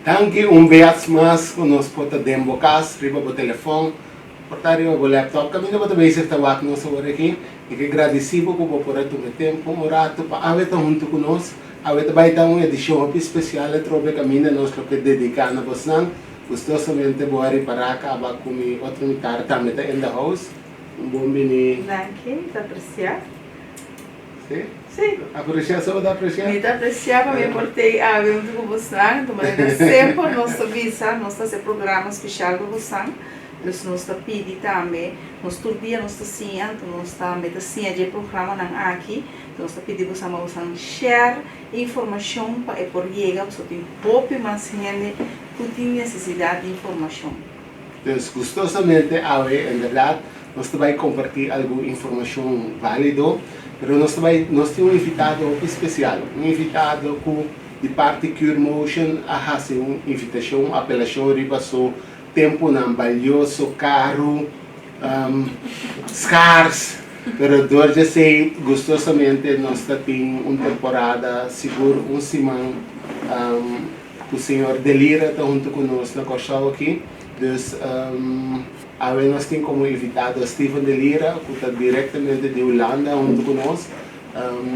Danke un vez más con nos pota dembo cas, riba bo telefone, portare bo laptop, camino bo também está wak nos agora aqui, e que agradecido por por tu tempo, morato pa aveta junto conosco, aveta vai dar uma edição especial trobe caminho nós que dedicado a você, gostosamente boa para cá, ba comi outro mitar também in the house, bom bini. Danke, da apreciar. Sim? Sim. Apreciar só da apreciar? Me da apreciar, mas me portei a ver muito com você, então mas sempre nós avisa, nós fazer programa especial com você. Nós está pedindo também, nós todo dia nós está sim, então nós está metendo sim de programa na aqui, nós está pedindo você mas share informação para é por chegar, você tem pouco mais gente que tem necessidade de informação. Então, gostosamente, em verdade, nós também compartilhar alguma informação válida, mas nós temos um invitado especial, um invitado de parte Cure Motion a fazer uma invitação, apelação, ribaçou tempo não valioso, caro, scarce, mas hoje sei gostosamente nós temos uma temporada seguro, semana, o senhor Delira está junto conosco na Corsal aqui. Então, nós temos como invitado Steven Delira, que está diretamente de Holanda junto conosco.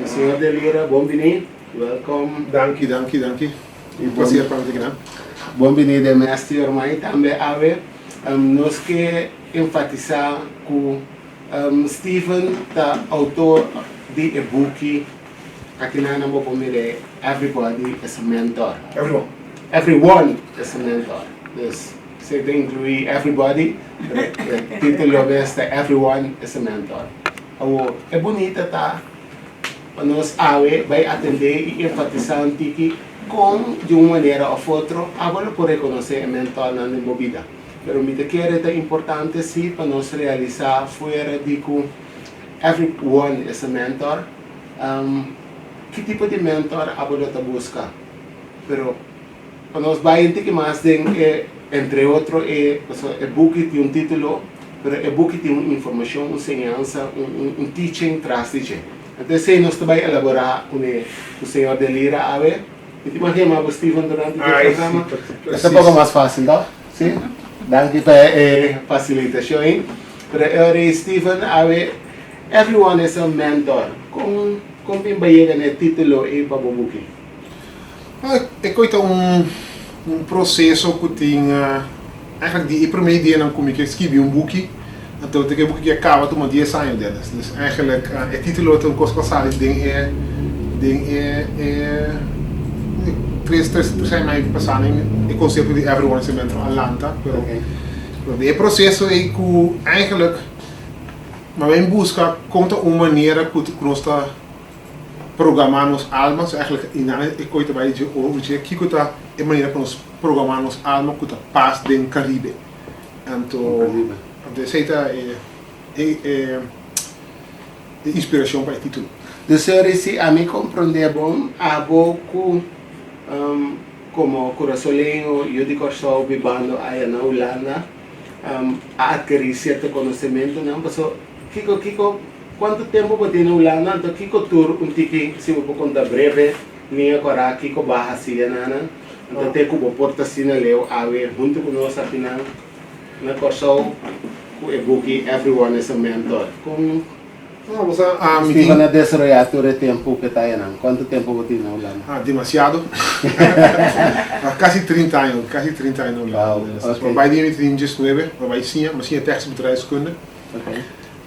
Senhor Delira, bem-vindo. Welcome. Dank je. Um prazer para te ganhar. Bem-vindo, mestre Ormai. Também, nós queremos enfatizar que Steven é autor de e-book. Aqui na Namo Pomire, everybody is a mentor. Everyone is a mentor. Você tem que incluir everybody, o título é Everyone is a Mentor. É bonita, tá? Para nós, vai atender e enfatizar que de uma maneira ou outra, agora por reconhecer o mentor na vida. Mas me que é importante sim para nós realizar fora de que everyone is a mentor. Que tipo de mentor agora está buscando? Pero para nós vai entender mais entre outros, o book tem um título, mas o book tem uma informação, uma ensinança, teaching tras teaching. Então, se nós também elaborar com o senhor Delira, e te imagina o Steven durante o programa, é um pouco mais fácil, não? Sim? Danke pela facilitação. Mas agora, Steven, everyone is a mentor. Como bem vai o título e para o book? É coisa processo que tinha eigenlijk die primeira ideia não como que escrevi boekje então tem boekje que acaba de uma 10 anos deles dus eigenlijk o título tem coisa passada ding três mais passado o conceito de everyone is a mentor Atlanta o processo é que eigenlijk maar wij busca conta uma maneira que nós está programamos almas eigenlijk in een coisa vai de hoje que está a maneira que nós programamos almas que está paz do Caribe então aceita inspiração para o título. Do senhor se a mim compreender bom a pouco como coraçolenho eu de Corsal vivendo aí na Holanda a adquirir certo conhecimento não passou Kiko quanto tempo você na Holanda então Kiko tour tiki se eu vou contar breve linha cora Kiko barra Siena então tem como porta Sina leu ave junto com nós afinal na Corsal o e-book Everyone is a Mentor com Steven na desarrollador tempo que está aí não quanto tempo você na Holanda demasiado quase 30 anos wow, okay. Vai de 19 vai sim mas sim tekstbedrijfskunde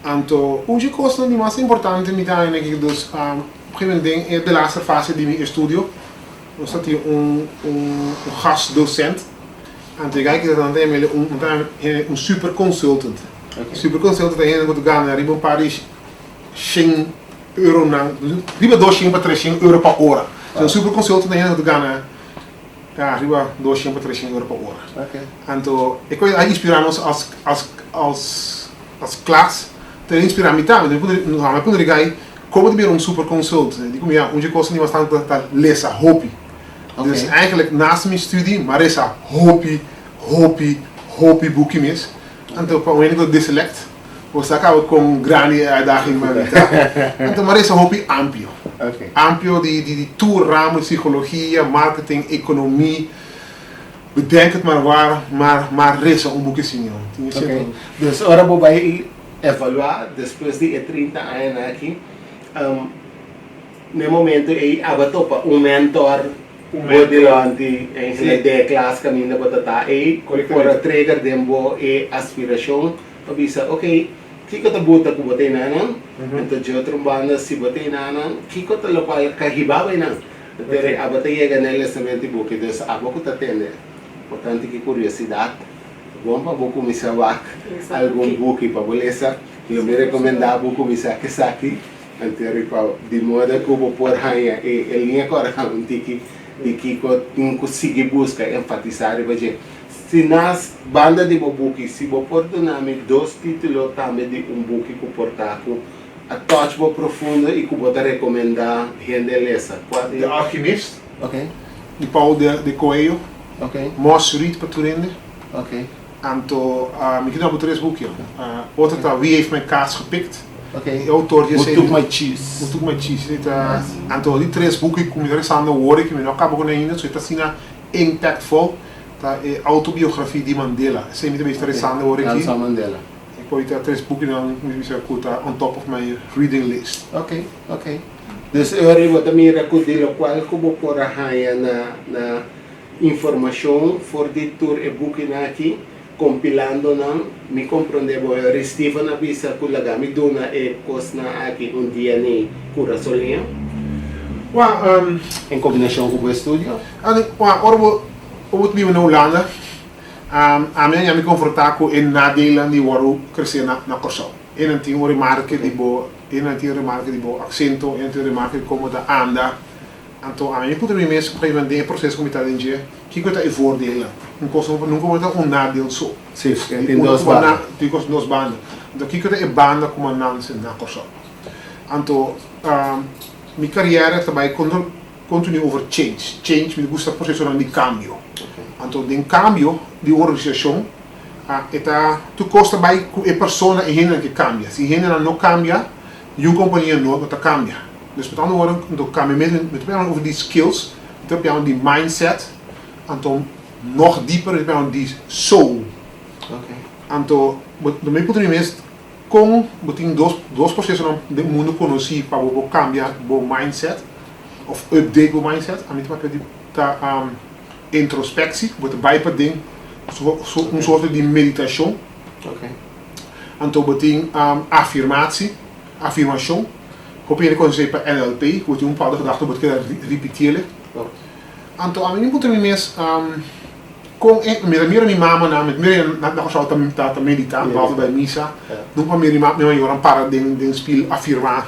então hoje coisa de mais importante me dá que dos primeiro é de laatste fase de meu estudo nós temos gastdocent então kijk dat dan een super consultant super consultant é ele que ganha riba Paris €100 não riba €200 para €300 por hora então super consultant é ele que ganha riba €200 para €300 por hora então eu quero inspirar-nos als klas te inspirar me também não há mais quando ligar como de super consultant digo onde coisa não bastante para lesa hobby dus eigenlijk naast mijn studie maar is hobby boekje mis então para o único de select você acaba com grande uitdaging maar então maar is een hobby ampio die tour ramo psicologia marketing economie bedenk het maar waar, maar reza boekje sim, joh. Ok. Dus ora vou vai evaluar depois de 30 anos aqui. No momento aí abatopa mentor de longe em de classe caminho para tá aí para trigger dembo e aspiração para bisa ok kiko ta buta ko botei nana então de outro banda se botei nana kiko ta local kahibaba na tere abatei ganele semente book dus aboko ta tende portanto que curiosidade bom para vou começar algum book para beleza eu me recomendar vou começar que saki anterior para de modo que vou por raia e linha agora um tiki de que conseguir buscar enfatizar e se nas banda de book se vou por nome dois títulos também de book que portaco a touch bo profundo e que vou recomendar gente lesa De Alchemist, ok de Paulo de Coelho, ok Mos Reed Paturinde, ok Anto, ik heb nog 3 boekjes. Outra Wie heeft mijn kaas gepikt? ok De autor je What took my cheese Muito mais cheese. Anto, die 3 boeken kom je er aan de woorden, que me não acaba com nenhum, so está assim impactful. Tá autobiografia de Mandela. Sei muito bem interessante de woorden aqui. Nelson Mandela Ik wou die 3 boeken dan moet je on top of my reading list. ok ok dus eu vou também recordar o qual como por raia na informação for de tour e book aqui compilando não me compreendeu eu Steven avisa que laga me dona e cosna aqui dia nem cura solinha em combinação com o estúdio Ora, we leven in Holanda. A minha me confrontar com em nadelen die worden crescer na Corsão. En een team remarque die bo, en een team remarque die bo accento, en een team remarque die komen de anda. Então, a minha puta me mesmo para vender processo como está dentro, que coisa é voordelen. Não como está nadeel só. sim tem duas bandas Duas bandas. Então, que coisa é banda como ananse na Corsão. Então, minha carreira também continua over change. Change me gusta processo de cambio. Então, de cambio de organização, tu costa bij a persona e gente que cambia. Se gente não cambia, je companhia não cambia. Dus met andere woorden, dan kan je met over die skills, met die mindset, então nog dieper met die soul. Então, de meu ponto de vista, com tem dois processos no mundo conhecido para você cambiar o mindset, ou update o mindset, a mim tá introspectie, você vai para dentro, soort de meditação. Então, você tem afirmação. Op een kon je zeggen NLP, wordt je een bepaalde gedachte wordt repeteren. Então, a mim muito mais com meer minha mama na met meer na zou ta meditar, behalve bij missa. Não para minha joran para den speel afirmar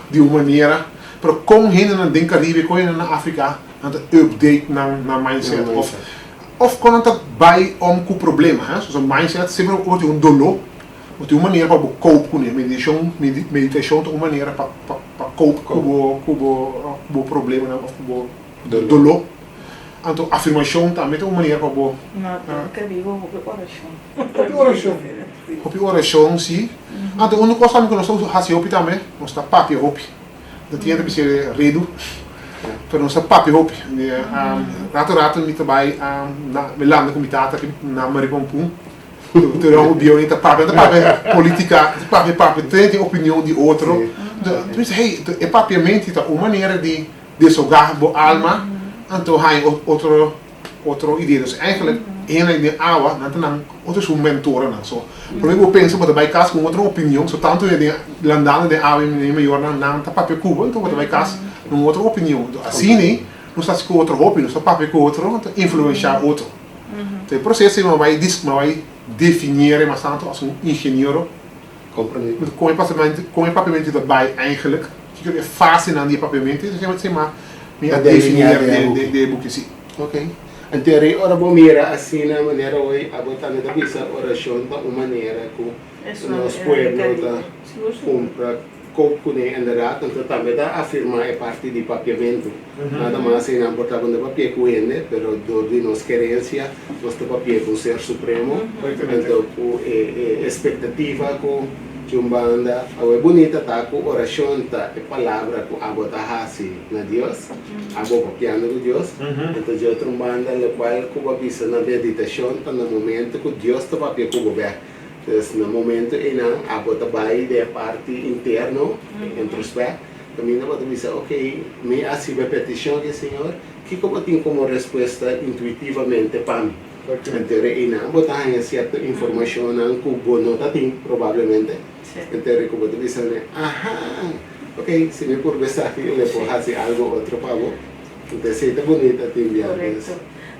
de uma maneira, pero com hen na den Caribe, com hen na África, aan de update na mindset of kon het bij com problema, hè? Zo'n mindset sempre wordt een dolor. Tem uma maneira para cope com ele, meditação tem uma maneira para cope com o problema, com o dolor. Então, afirmação também tem uma maneira para o. Oração, sim. Então, uma coisa que nós fazemos também, nós está papi hopi. Dat tinha que ser redo. Pero nós está papi hopi. Rato me trabalha na landen comitata na Maripompum. Terwijl die niet papi politica, papi tem opinião de outro. Dus hey, é papiamento tá uma maneira de desahogar a alma, então há outro ideia. Dus eigenlijk ene de awa, dan outros um mentor não só. Por exemplo, eu penso que vai casar com outra opinião, so tanto de landando de awa em maior não tá papi cuba, então vai casar com outra opinião. Assim nem não está com outra opinião, só papi com outro, influenciar outro. Então o processo é vai definiëren, maar staan als een ingenieur. Com je papamento erbij eigenlijk. Je kunt fase aan die papamento, dus je moet zeg maar meer definiëren de boekjes. Ok. En teoria ora bom mira assim na maneira hoje a botar na cabeça oração da uma maneira que nós pueblo da compra com ele inderdaad, então também dá afirmar é parte de papiamento. Nada mais sem importar quando o papel com ele, pero do de nossa querência, nosso papel com o ser supremo, então com expectativa com Chumbanda, é bonita tá com oração tá, é palavra com abo tá hasi na Deus, abo copiando com Deus. Então eu trumbanda no qual cuba bisa na meditação tá no momento que Deus tá papel cuba ver. Então no momento ina abo tá vai de parte interno, introspect. Também pode bisa, ok, me assim a petição que Senhor, que como tem como resposta intuitivamente para mim. Então ina botar em certa informação na cubo não tá tem provavelmente. Então como tu bisa né, aha, ok, se me por pensar aqui eu posso fazer algo outro para você. Então se tá bonita tem bien. Correto.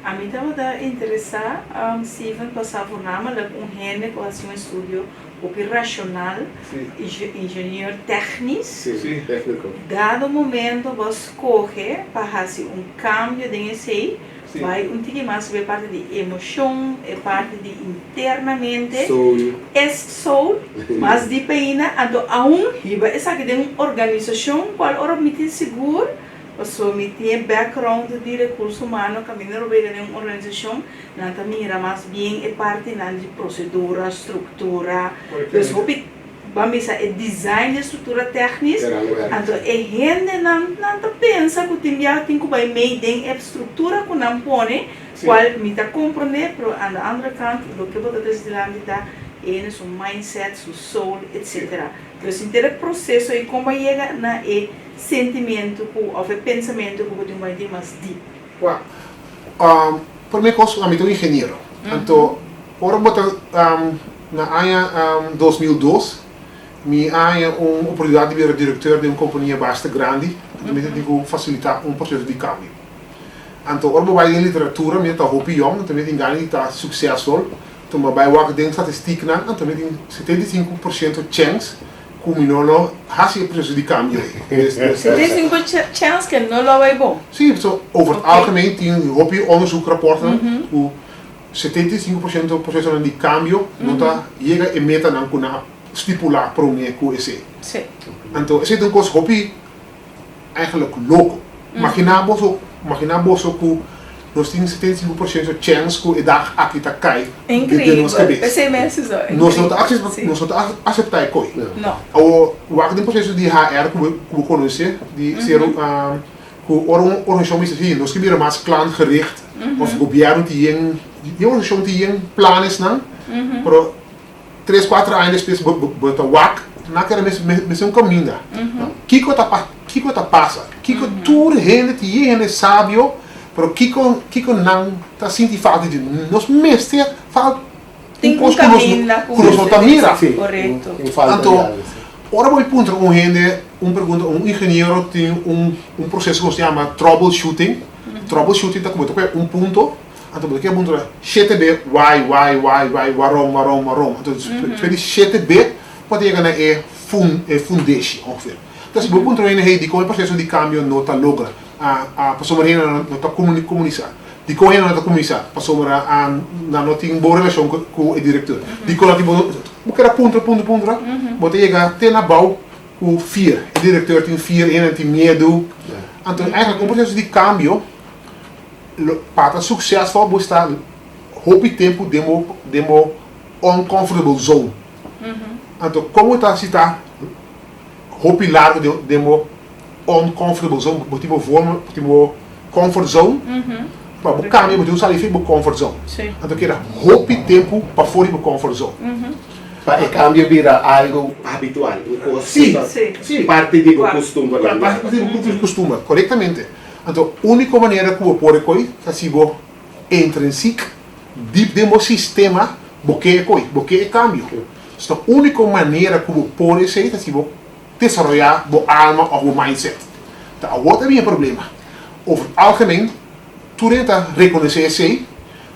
A mim estava interessar Steven passar por nome gente que faz um estudo operacional, engenheiro técnico. Sim, técnico. Dado momento você corre para fazer cambio de esse, vai pouquinho mais sobre parte de emoção, parte de internamente, soul, mas de pena, essa que tem uma organização qual ora me seguro. So, me tem background de recursos humanos, caminho de uma organização, não também era mais bem parte de procedura, estrutura, vamos dizer, design de estrutura técnica. Então, gente não pensa que tem que vai meio a estrutura que não põe, qual me está compreender, mas na outra canto, o que eu estou dizendo é o mindset, o soul, etc. Então, o processo e como chega na sentimento ou pensamento que você vai ter mais deep. Por mim, eu sou um engenheiro. Então, na ano 2002, me há uma oportunidade de ser diretor de uma companhia bastante grande, que facilitar um processo de câmbio. Então, eu vai em literatura, eu estou hoping, também tem ganho de sucesso. Então, eu vai em estatística, também tem 75% chance que o menino faça o processo de câmbio. 75% chance que não vai bom. Sim, over het algemeen tem onderzoek rapporten que 75% do processo de câmbio não está chega e meta não kuna estipular para o que esse. Sim. Então, esse é um coisa hobby eigenlijk louco. Imaginamos que nós temos 75% de chance que a dag aqui está cai. Incrível. Esse mês nós não aceitar coi. Não. O tem processo de HR que conhece, de ser uma organização assim, nós queremos mais klantgericht, of governo tem organização tem planos não, pero 3-4 anos depois bota WAC, não quer mesmo caminho. Kiko tá passa, Kiko tudo gente tem sábio, pero Kiko não tá sentindo falta de nós mestre falta tem um caminho lá com você. Correto. Então, ora vou perguntar um engenheiro tem um processo que se chama troubleshooting. Troubleshooting está como ponto. Então, você quer perguntar CTB, why, warum. Então, se CTB pode chegar na foundation ongeveer. Então, se você perguntar de como o processo de câmbio não está logra, a pessoa não está comunicando. Die kon je naar de commissie, pas om aan naar een boa relação com o diretor. Die kon dat o cara ponto, bota chega até na bau com 4, o diretor tem 4 en tem medo. Então, eigenlijk um processo de câmbio para succesvol bestar hoop tempo demo uncomfortable zone. Então, como está hoop largo demo uncomfortable zone, tipo forma, tipo comfort zone. Para o câmbio, você usa para comfort zone. Então, que era hope tempo para fora do comfort zone. Para o câmbio vira algo habitual. Sim. Parte do costume. Parte do costume, corretamente. Então, a única maneira que você pode fazer é se você entra em si, dentro do sistema, você é câmbio. Então, a única maneira que você pode fazer é se você desenvolver a alma ou o mindset. Então, wat é o problema? Over het algemeen, tudo está reconhecer isso,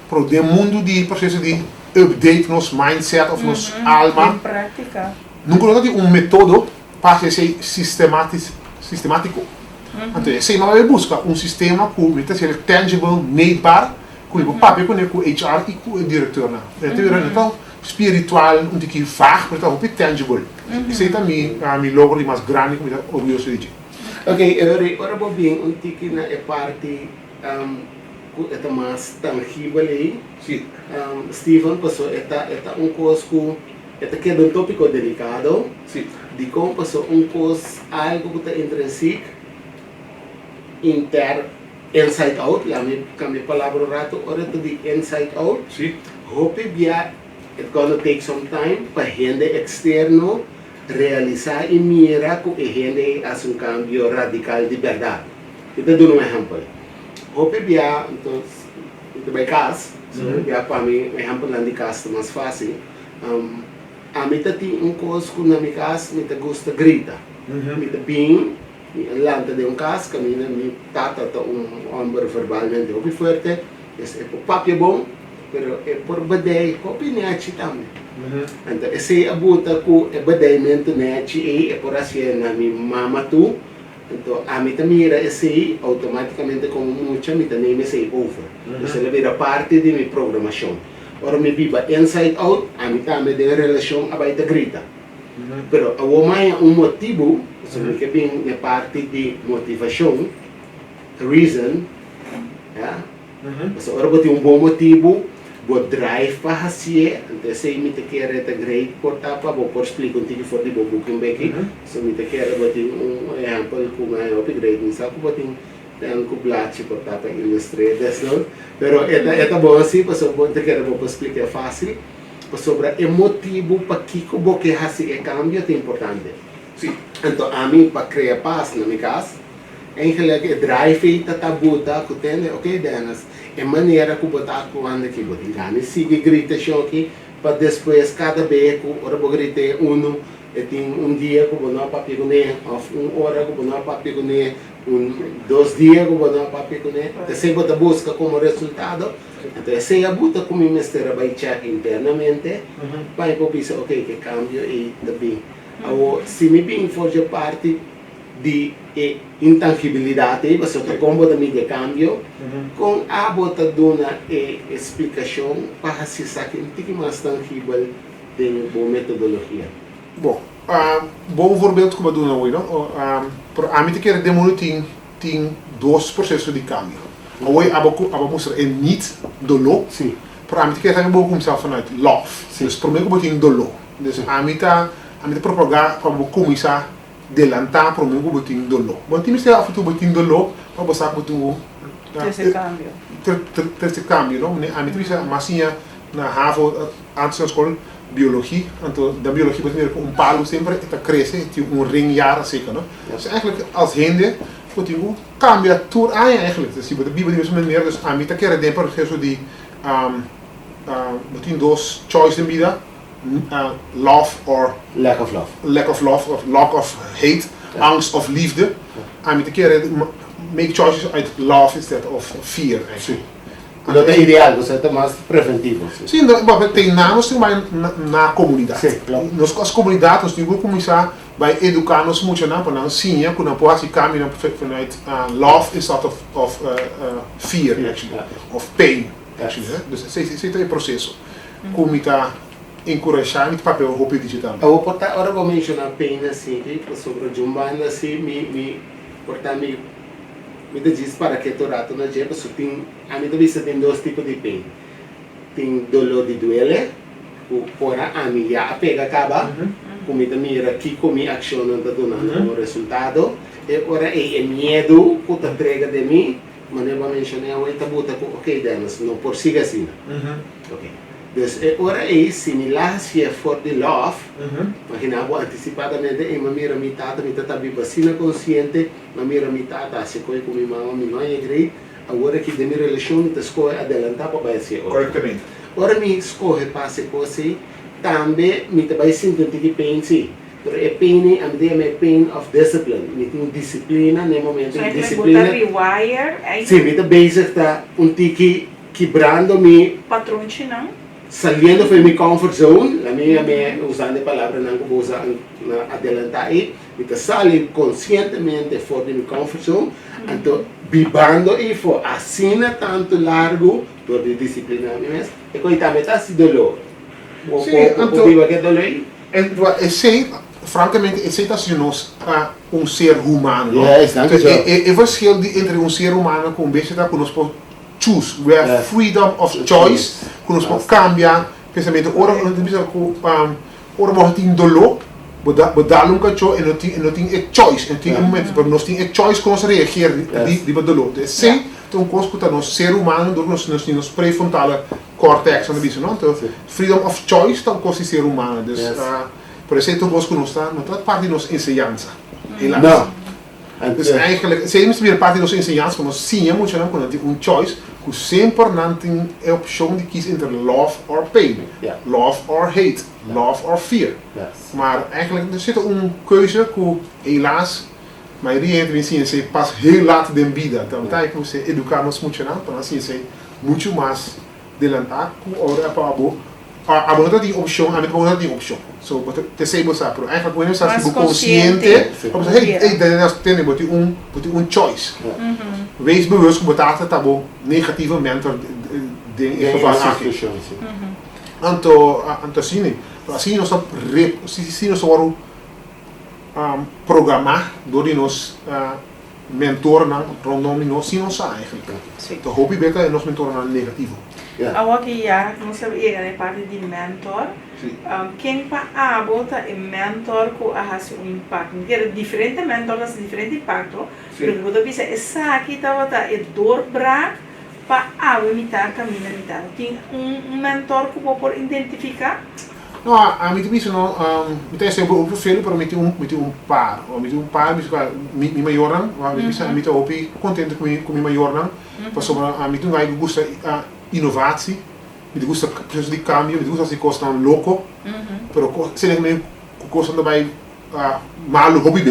para o mundo de processo de update nosso mindset ou nossa alma. Em prática. Nunca tem método para ser sistemático. Então, se nós buscamos sistema que seja tangible, meetbaar, com o papel, com o HR e com o diretor. Então, espiritual, um pouquinho vago, mas também tangible. Isso é também a minha logo mais grande, que eu estou orgulhoso de dizer. Ok, agora vou bem um pouquinho na parte que é mais tangível aí. Steven, passou, é uma coisa que Este queda un tópico delicado, Sì. de como pasó un cos algo que está intrínseco, inside out, la me cambia palabra un rato, ahora te di inside out, Sì. hope ya it's gonna take some time para gente externo realizar y mira que gente hace un cambio radical de verdad. Yo te doy un ejemplo. Hope ya, entonces, en casa, ya para mí, ejemplo, en casa es más fácil. A mí tem um coisa que na minha casa me gusta grita. Me bem, lanta de um casa, que minha tata é homem verbalmente muito forte, é por papel bom, mas é por badai, com opinião também. Então, esse abuta que é badaimento net é por assim na minha mama tu, então a mim também era esse automaticamente como muita me também esse over. Isso é vira parte de minha programação. Ora me viva inside out, a mim também tem relação a baita grita. Pero a mais motivo, que bem na parte de motivação, reason, yeah? So ora tem bom motivo, bom drive para fazer, então se me te quer é great por tapa, vou por explicar contigo for de bobo que bem so me te quer botar exemplo como é upgrade, não sabe botar tem que blate por tapa ilustrar isso, pero é bom assim, porque bom te quer vou explicar fácil. Sobre o motivo para que o que fazer é cambio é importante. Sim. Então, a mim, para criar paz na minha casa, eigenlijk o drive está buta, que tem, ok, Denas, é maneira que botar quando que botar engane, siga gritação aqui, para depois cada vez que eu grite tem dia que eu não papi com ele, ou hora que eu não papi com ele, 2 dias que eu não papi com ele, então sempre botar busca como resultado. Então, se a buta como mestre vai check internamente, vai para pensar, ok, que cambio e também. Se me bem faz parte de intangibilidade, você tem como também de cambio, com a bota dona explicação para se saber um pouco mais tangível de boa metodologia. Bom, bom voorbeeld como doen hoje, não? A mim te quer demônio tem 2 processos de cambio. Hoje aba mostrar é niet dolor. Sim. Para a mim te quer também bom começar vanuit love. Dus primeiro que tem dolor. Dus a mim te propagar para começar delantar primeiro que tem dolor. Bom, tem que af en toe tem dolor, para você que tu Esse cambio. Ter cambio, não? A mim te precisa massinha na HAVO antes da escola biologie, então da biologie betekent palo sempre está cresce, tem ringjaar zeker, não? Dus eigenlijk als hende moet je cambia tour aan eigenlijk. Dus je moet de Bijbel dus meer dus aan mij te keren den processo di between those choice in vida, love or Lack of love. lack of love of lack of hate, angst of liefde. Aan mij te keren make choices uit love instead of fear actually. Dat é ideal, você é mais preventivo. Sim, tem nós também na comunidade. Sim, claro. Nós as comunidades nós temos que começar by educar nos muito na para sim, que não pode caminhar vanuit love instead of fear actually, of pain actually. Dus esse é o processo. Como está encorajar mit papel roupa digital. Eu vou portar agora vou mencionar pain assim, que sobre o jumbanda assim, me portar me diz para que tu rato na jeito, so a mim também tem 2 tipos de pain. Tem dolor de doele, ora a mim já pega acaba, como mira aqui como ação não está dando o resultado, e ora é medo que te entrega de mim, mas eu vou mencionar o etabuta que ok, Denis, não por siga assim. Ok. Dus ora é similar se é for the love, imaginava antecipadamente em uma mira mitad bi vacina consciente, uma mira mitad se coi com minha mãe é grei, agora que de minha relação te escolhe adelantar para vai ser. Corretamente. Ora me escolhe para se coisa, também me te vai sentir que pense. Pero é pain, a mim é pain of discipline, me tem disciplina no momento de disciplina. Rewire, Sim, me te basic tá tiki quebrando me patrão não. saliendo de mi comfort zone, la mia me usando palavra não que usa adelantar aí, me sair conscientemente fora de mi comfort zone, então vivendo e for assim tanto largo por de disciplina mesmo, e coi também tá se dolor. Sim, então viva que dolor. Eu sei, francamente, eu sei que nós ser humano. Yes, danke zo. É verschil entre ser humano com beetje dat nós choose, we have freedom of choice, que nós podemos cambiar pensamento. Ora, nós temos ora mo tin dolo, bedalum kacho en no tin e choice, en tin momento, pero nos tin e choice como se reagir di dolo. Então sei, então coisa que no ser humano do nos prefrontale cortex aan de biso, no? Então freedom of choice então coisa ser humano. Dus por isso então coisa que nos está, não tá parte de nos enseñanza. Não. Dus eigenlijk, sei mesmo weer parte de nos enseñanza, como sim, moet je dan kunnen choice, que sempre não tem a opção de kies entre love or pain, love or hate, love or fear. Maar eigenlijk er zit keuze que helaas a maioria de gente pas heel laat de vida. Então tá que você educar-nos muito não, então assim sei muito mais adelantar que ora para a não tem opção, a não tem opção. So, te sei você, pero eigenlijk quando você está consciente, você hey, tem choice. Wees bewust que você tá bom negativamente de geval aqui. Anto assim nós vamos programar door nos mentor rondom nós sim nós eigenlijk. Então hobby beta é nos mentor negativo. Aqui já não sabe a parte de mentor. Quem para bota é mentor que a impacto. Porque diferente mentor tem diferente impacto. Pero quando você essa aqui tá é dobrar para a imitar caminho imitar. Tem mentor que pode identificar. No, a mim também não, tem sempre o perfil para mim par, ou mim par, me maioram, mim tô opi contente com me maioram, passou a mim vai gosta inovatie, me gosta processo de cambio, me gosta se costa louco, pero se nem costa também malu hobby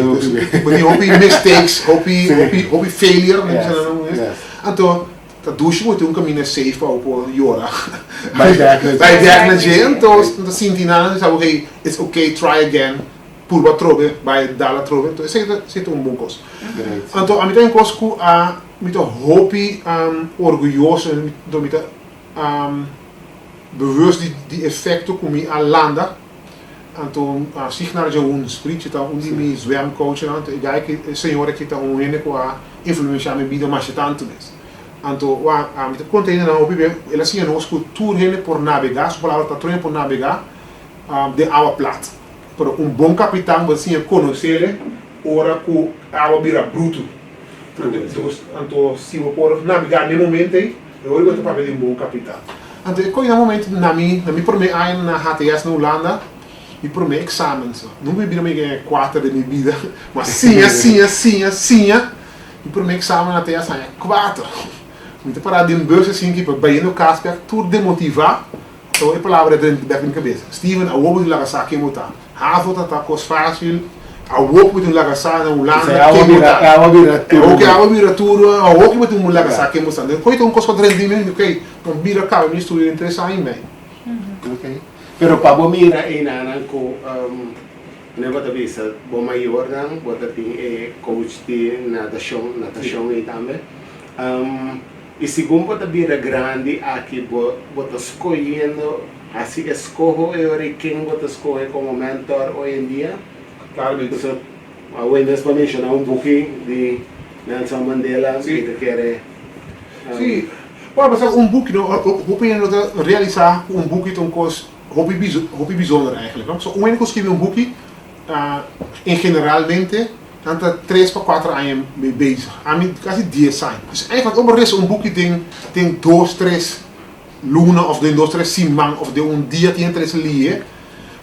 porque hobby mistakes, hobby failure, então tá duche moet um caminho safe para o Yora. Bij dergelijke gente, então sinti nada, sabe que it's okay, try again, por wat trove, bij dala trove, então c'est bom coisa. Então a mim tem coisa que a mim tô hobby orgulhoso, então mim bewust die effecten que me alanda. Então sich naar je spreekt tá die me zwemcoach, então já que senhora que tá hene com a influência me vida mais tanto mesmo. Anto me container na hobby ela assim nós que tour hene por navegar, so palavra tá treino por navegar de água plata. Pero bom capitão assim conhecer ora que a água vira bruto. Anto se eu por navegar no momento aí, eu vou para ver bom capitão. Anto eu no momento na mim por me aí na HTS na Holanda e por me examen não me vira me 4 de minha vida, mas sim. E por me examen na HTS é 4. Muito para de bus assim que para ir no caso tudo demotivar, então é palavra dentro da minha cabeça. Steven, a wobo de lagar saque mutar. Havo tá coisa fácil, a wobo de lagar saque na Holanda. A wobo vira tudo, a wobo de lagar saque mutar. Depois tem coisa de rendimento, ok? Então vira cá, me estudo interessante em mim. Ok. Pero para bom mira aí na com negócio da vista, bom maior não, bota tem coach de natação aí também. E segundo você vira grande aqui, você escolhendo, assim escolho quem você escolhe como mentor hoje em dia. Claro, porque a Wendy vai mencionar pouquinho de Nelson Mandela, que quer. Sim, pode passar book, vou realizar book então coisa hobby bijzonder eigenlijk. Zo, wanneer ik schrijf boek, generalmente anta 3 para 4 anos mee bezig. Quase 10 anos. Dus eigenlijk op een rest boekje tem 2, 3 luna of 2, 3 simang of dia tem 3 lie.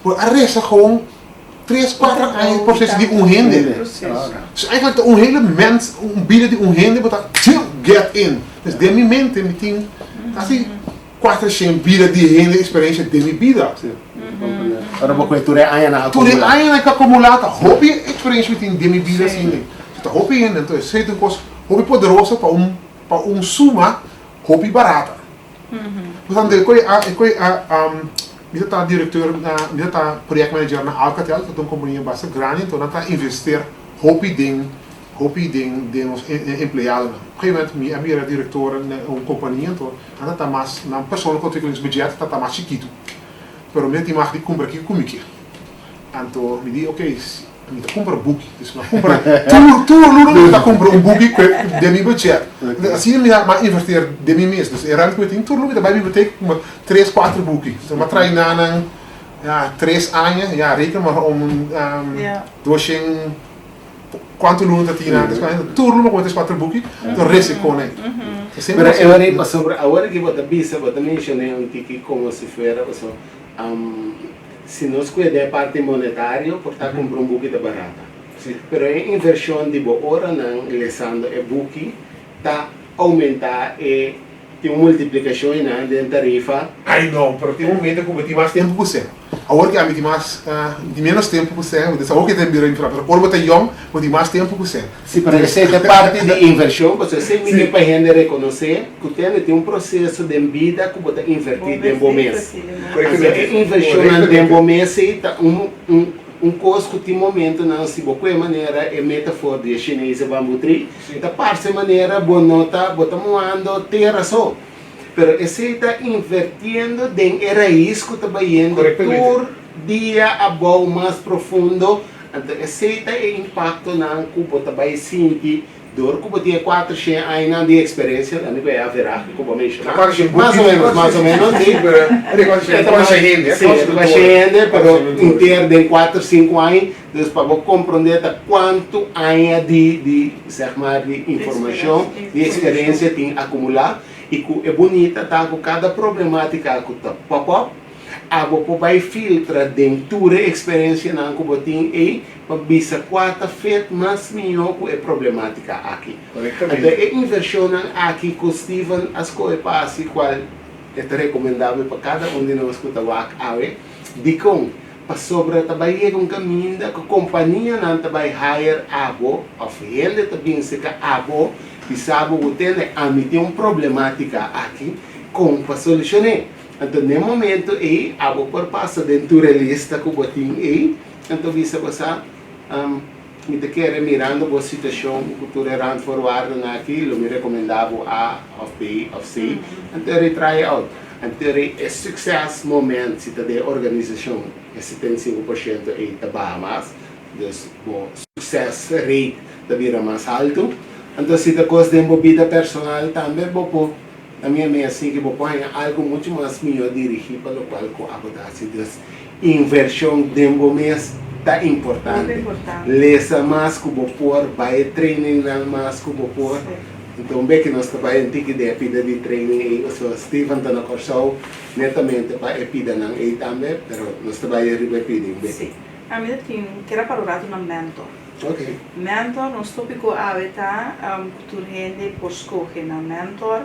Por a rest gewoon 3, 4 anos proces die onhinde. Dus eigenlijk de onhinde mens, bieden die onhinde, but get in. Dus de mi mente mi tem quase 4 bieden die hele experiência de mi vida. Ora uma coisa, tudo é aia na acumulada, hobby experiência tem de mi vida assim. Então hobby então é certo coisa, hobby poderoso para suma, hobby barata. Portanto, eu tá diretor eu tá project manager na Alcatel, que é uma companhia bastante grande, então tá investir hobby de nos empleados. Op een gegeven moment, eu era diretor de uma companhia, então tá mais na persoonlijke ontwikkelingsbudget tá mais chiquito. Pero me ti mag die compra aqui comigo. Então, me diz, ok, me compra book, dus me compra tudo tá compra book de mi budget. Assim me dá mais investir de mim mesmo. Dus realmente me tem tudo, da biblioteca com 3, 4 book. Então, me trai na ja, 3 anos, ja, reken maar om Ja. doorheen quanto lungo dat hier is, maar turno com esse 4 boekje, dan res ik kon niet. Pero agora é sobre agora que você bisa, você mencionou um tiki como se fuera, so, se nós cuidar parte monetária, por estar comprando book de barata. Sim. Pero a inversão de boa hora não, lesando é book, tá aumentar e tem uma multiplicação na de tarifa. Ai não, pero tem momento que eu tenho mais tempo para você. Agora que eu tenho mais, de menos tempo para você, eu tenho que ter bem infra, pero por você young, eu tenho mais tempo para você. Sim, para essa é parte de inversão, você sempre para gente reconhecer que tem um processo de vida que você invertir dentro do mês. A inversão dentro do mês é custo que tem momento não se boa maneira é metáfora de chinesa vamos tri, da parte maneira boa nota, bota moando ter razão. Pero esse está invertindo em raiz que está indo por dia a bom mais profundo. Então esse é o impacto na que você vai sentir dor que você tem 400 anos de experiência, a mim vai haverá que você mencionar. Mais ou menos, sim. Sim, vai ser, pero inteiro de 4, 5 anos, então para você compreender quanto anos de informação, de experiência tem acumulado. E que é bonita, tá? Com cada problemática que está pop-up, a você vai filtrar dentro da experiência que você tem e para ver qual feito mais melhor que é problemática aqui. Então, a inversão aqui que o Steven as coisas passam, qual é recomendável para cada de nós que está aqui, de como para sobre trabalhar um caminho que a companhia não vai hire a você, a ele também se que a você, e sabe que tem uma problemática aqui, como para solucionar. Então, no momento, a você passa dentro da lista que você tem, então você me quer mirando a situação que você está forward aqui, eu me recomendava A, of B, of C, então ele try out. Então, é sucesso momento se da organização, é 75% em Bahamas, então, o sucesso rate vira mais alto. Então, se a coisa de uma vida personal também, também é assim que vou pôr algo muito mais melhor dirigido para o qual eu acontece. Então, inversão de um mês está importante. Lesa mais que vou pôr, vai treinar mais que vou pôr. Então, bem que nós trabalhamos em que de pida de training, o Steven está na corção, netamente para a pida não é também, mas nós trabalhamos em pida. Sim. A minha tem que era para o rato na mentor. Ok. Mentor, nos tópico aveta, cultura rende por escolher na mentor,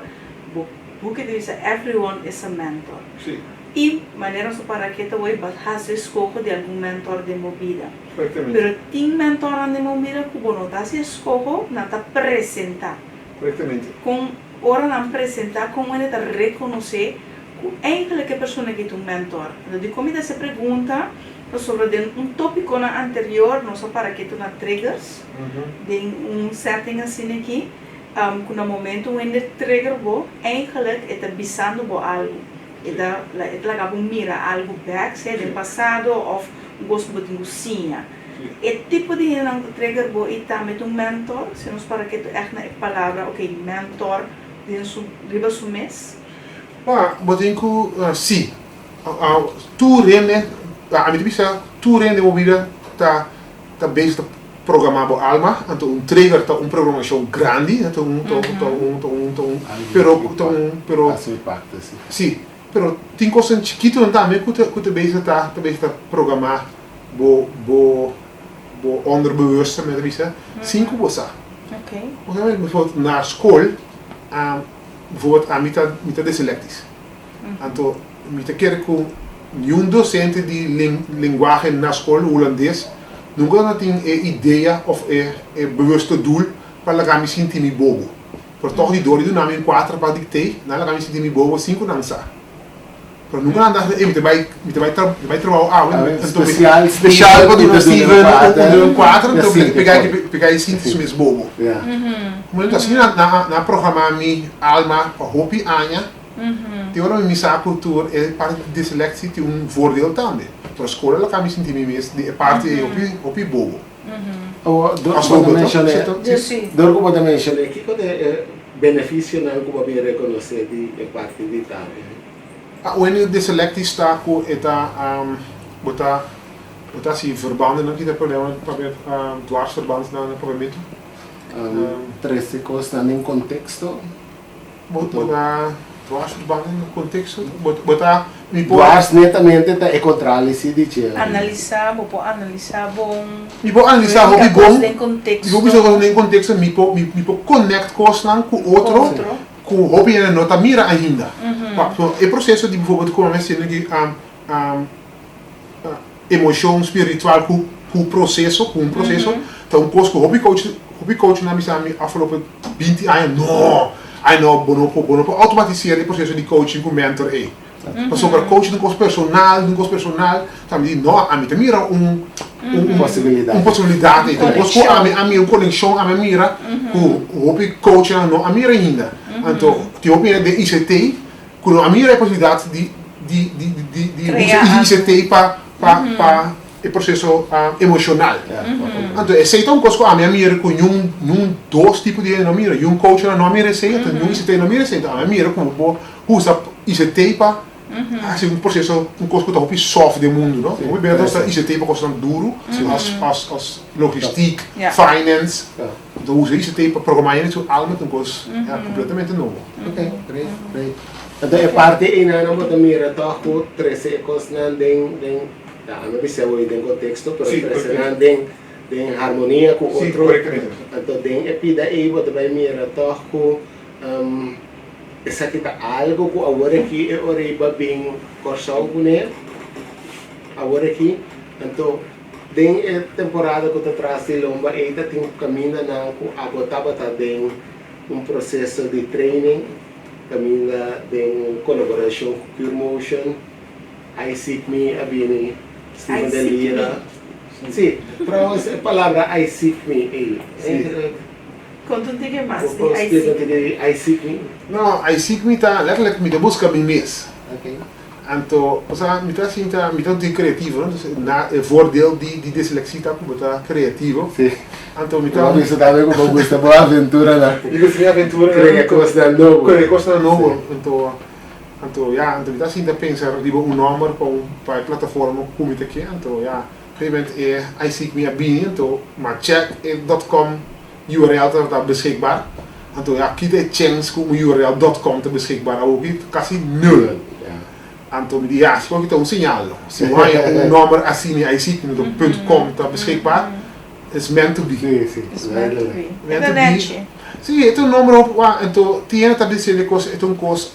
porque diz everyone is a mentor. Sim. E maneira só para que tu vai fazer escolha de algum mentor de movida. Corretamente. Pero tem mentor de movida que não está se escolha, não está apresentar. Corretamente. Com ora não apresentar, como ele está reconhecer que é a pessoa que é um mentor. Então, de como se pergunta sobre um tópico anterior, não só para que tu não triggers, de setting assim aqui, que no momento em que trigger bo, eigenlijk está visando bo algo, está mira algo back, seja do passado ou gosto de cozinha. E tipo de gente que trigger bo e também um mentor, se nós para que tu echt na palavra, ok, mentor, de riba su mês. Mas eu digo, sim, tu rende a minha bisa tu rende movida tá bezig programar alma, então trigger tá programação grande, então pero Faz impacto, sim. sim, pero tem coisas chiquito também que tu bezig tá programar bo onderbewuste met bisa, sim que você. Ok. Bijvoorbeeld naar school, bijvoorbeeld aan mita dyslektisch. Então, mita quer que nenhum docente de linguagem na escola holandês nunca tem ideia of bewuste doel para lagar me sentir me bobo. Por toch die door die doen namen 4 para dictei, na lagar me sentir me bobo 5 não sa. Por nunca anda vai trabalhar especial para do Steven 4, então pegar e sentir me bobo. Mas assim na programar me alma para hopi anya. Tem hora me sa cultura é parte de dyslexie tem voordeel também. Para a escola ela caminha sentir mesmo de parte hopi bobo. Door como também mencionei, que é benefício não como bem reconhecer de parte de também. Wanneer dyslexie está com eta Bota assim verbanden não tem problema para dwarsverband na pagamento. Trece costas em contexto. Bota dwarsverband no contexto. Bota mi Dwars netamente ta econtralisi dice. Analisar, vou analisar bom. Mi può analisar hobby bom. Em contexto. Eu preciso em contexto mi può connect costas com outro. Com hobby en nota mira ainda. O processo de bijvoorbeeld como we zien que emoção spiritual com um processo, então conosco hobby coach na misami afgelopen 20 anos não bonopo automatiseren o processo de coaching com mentor aí. Mas sobre coaching no curso personal, também não, a mim também era possibilidade, então conosco a mim conexão a mim mira com hobby coach não a mira ainda. Então, ti hobby de ICT, com a mira a possibilidade de usar ICT para o processo emocional. Então, aceita conosco a minha mira com dois tipos de mira, coach não mira aceita, ICT não mira aceita, a mira como usa ICT para assim processo conosco tá hobby soft do mundo, não? Hobby bem então ICT para coisa duro, as logistiek, finance, então usa ICT para programar isso algo então coisa completamente novo. Ok, great. Então é parte ina não bota mira toco 13 costas não bisa hoy den contexto, pero presenando den harmonia com outro. Então den epida aí bota vai mira toco essa kita algo com agora aqui é oreba bem corsal com ele. Agora aqui, então den temporada que tá traz de lomba aí tá tem caminho na com agora den processo de training. Caminha de colaboração com Pure Motion, I Seek Me, a Bini, Steven Delira. Sim, para a palavra I Seek Me. Conta um pouquinho mais de I Seek Me. Não, I Seek Me está letterlijk me busca mim mesmo. Ok. Então, me está assim, me está de criativo, não? Na voordeel de dyslexie tá como tá criativo. Sim. Então, me está. Isso também como gosta boa aventura lá. E você aventura. Creia costa novo. Creia costa novo. Então, me está assim de pensar de nome para a plataforma como está aqui. Então, gegeven I Seek Me a Bini. Então, maar check.com URL está beschikbaar. Então, aqui tem chance com URL.com está beschikbaar. Ook quase nul. Então, se você tem sinal, se você tem número assim, aí sim, no .com está beschikbaar, it's meant to be. Sim. It's meant to be. Meant to be. Sim, é um número, então, tinha que dizer que é um coisa,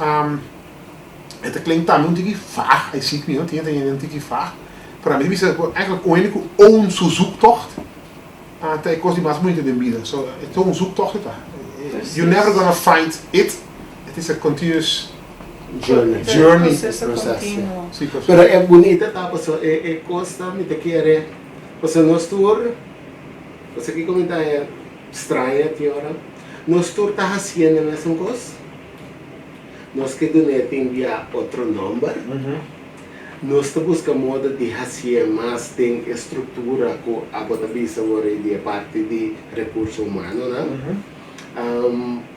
klinkt também um tique vaag, aí sim, não tinha um tique vaag. Para mim, isso é eigenlijk o único zoektocht, até coisa de mais muito de vida. So, é um zoektocht, you're never gonna find it. It is a continuous journey. Processo contínuo. Pero é bonita, tá? É costa, me te quer, você nos tour, você que comenta é estranha, tiora. Nos tour tá fazendo a mesma coisa. Nós que donete enviar outro número. Nós tá buscando modo de fazer mais tem estrutura com a botabisa agora de parte de recurso humano, né?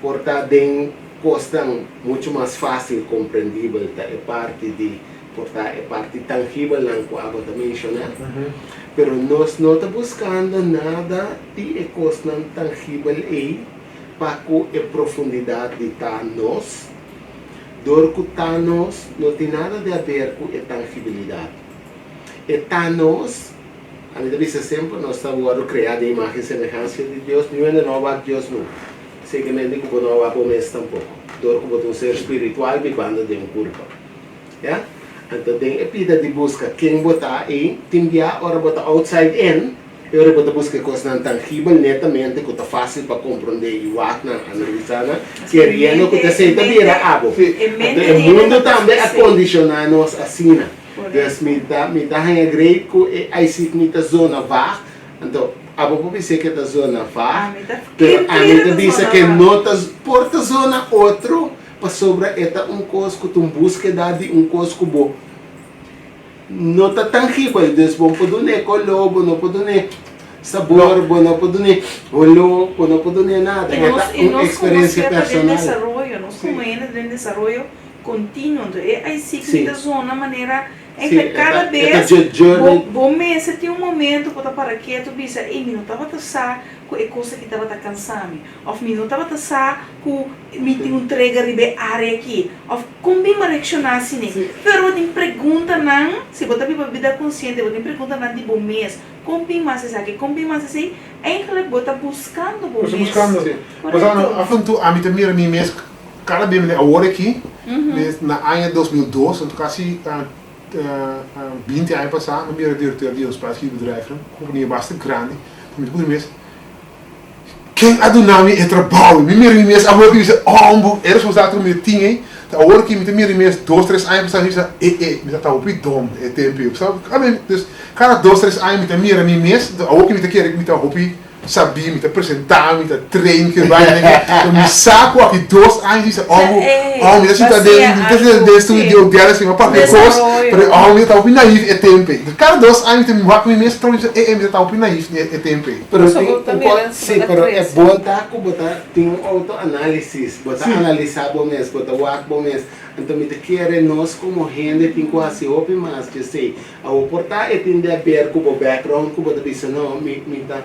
Portanto, tem costa muito mais fácil compreendível, tá? É parte de, portanto, é parte tangível na que a bota mencionar. Pero nós não tá buscando nada de coisa tangível aí para com a profundidade de tá nós. Dor que tá nós não tem nada a ver com a tangibilidade. E tá nós, a minha vista sempre nós estamos agora criando a imagem e semelhança de Deus, não é nova Deus não. Seguramente que não vai comer tampouco. Dor que um ser espiritual me banda de um corpo. Yeah? Então tem a pida de busca quem botar aí, tem dia ora botar outside in, e ora botar busca coisa não tangível netamente que tá fácil para compreender e o na analisar, querendo que você está vira água. O mundo também a condicionar nós assim. Então me dá a great que aí se me tá zona vá, então a boa dizer que tá zona vá, pero a mim diz que notas porta zona outro para sobre esta coisa que tu busca de coisa que bom. Não está tangível, Deus bom pode nem colobo, não pode nem sabor, não pode nem olho, não pode nem nada. É uma experiência personal. Nós como ainda em desenvolvimento contínuo, aí sim que da zona maneira Então, cada vez, bom mês, tem momento que para que tu pensa, ei, não estava a passar com a coisa que estava a cansar, ou não estava a passar com me tem entrega de área aqui, ou como bem reaccionar assim, pero tem pergunta não, se você vive a vida consciente, você pergunta não de bom mês, como bem mais isso aqui, como bem mais assim, eigenlijk você buscando bom mês. Buscando, mas af en toe, a mim também me mês, cada vez eu olho aqui, na ano 2002, então quase 20 jaar passado, eu era diretor de um espaço-bedrijf, uma companhia bastante grande, com muito mês. Quem adunami é trabalho, me mês, agora que diz, oh, era só usar tudo tinha, agora que me mês 2, 3 anos passado, diz, me tá op dom, é tempo, sabe? Dus cada 2, 3 anos me mês, agora que me quer, me tá op sabia, me apresentar, me treino, que vai, me saco aqui 2 anos, diz, me está dentro estúdio dela, assim, uma parte de coisa, me está op naïf, é tempo. Cada 2 anos me vai com me mês, então me está op naïf, é tempo. Sim, pero é bom tá que botar tem um autoanálise, botar analisar bom mês, botar work bom mês. Então me quer nós como gente tem quase op mas que sei, a oportar é tem de ver com o background, com o dizer não, me tá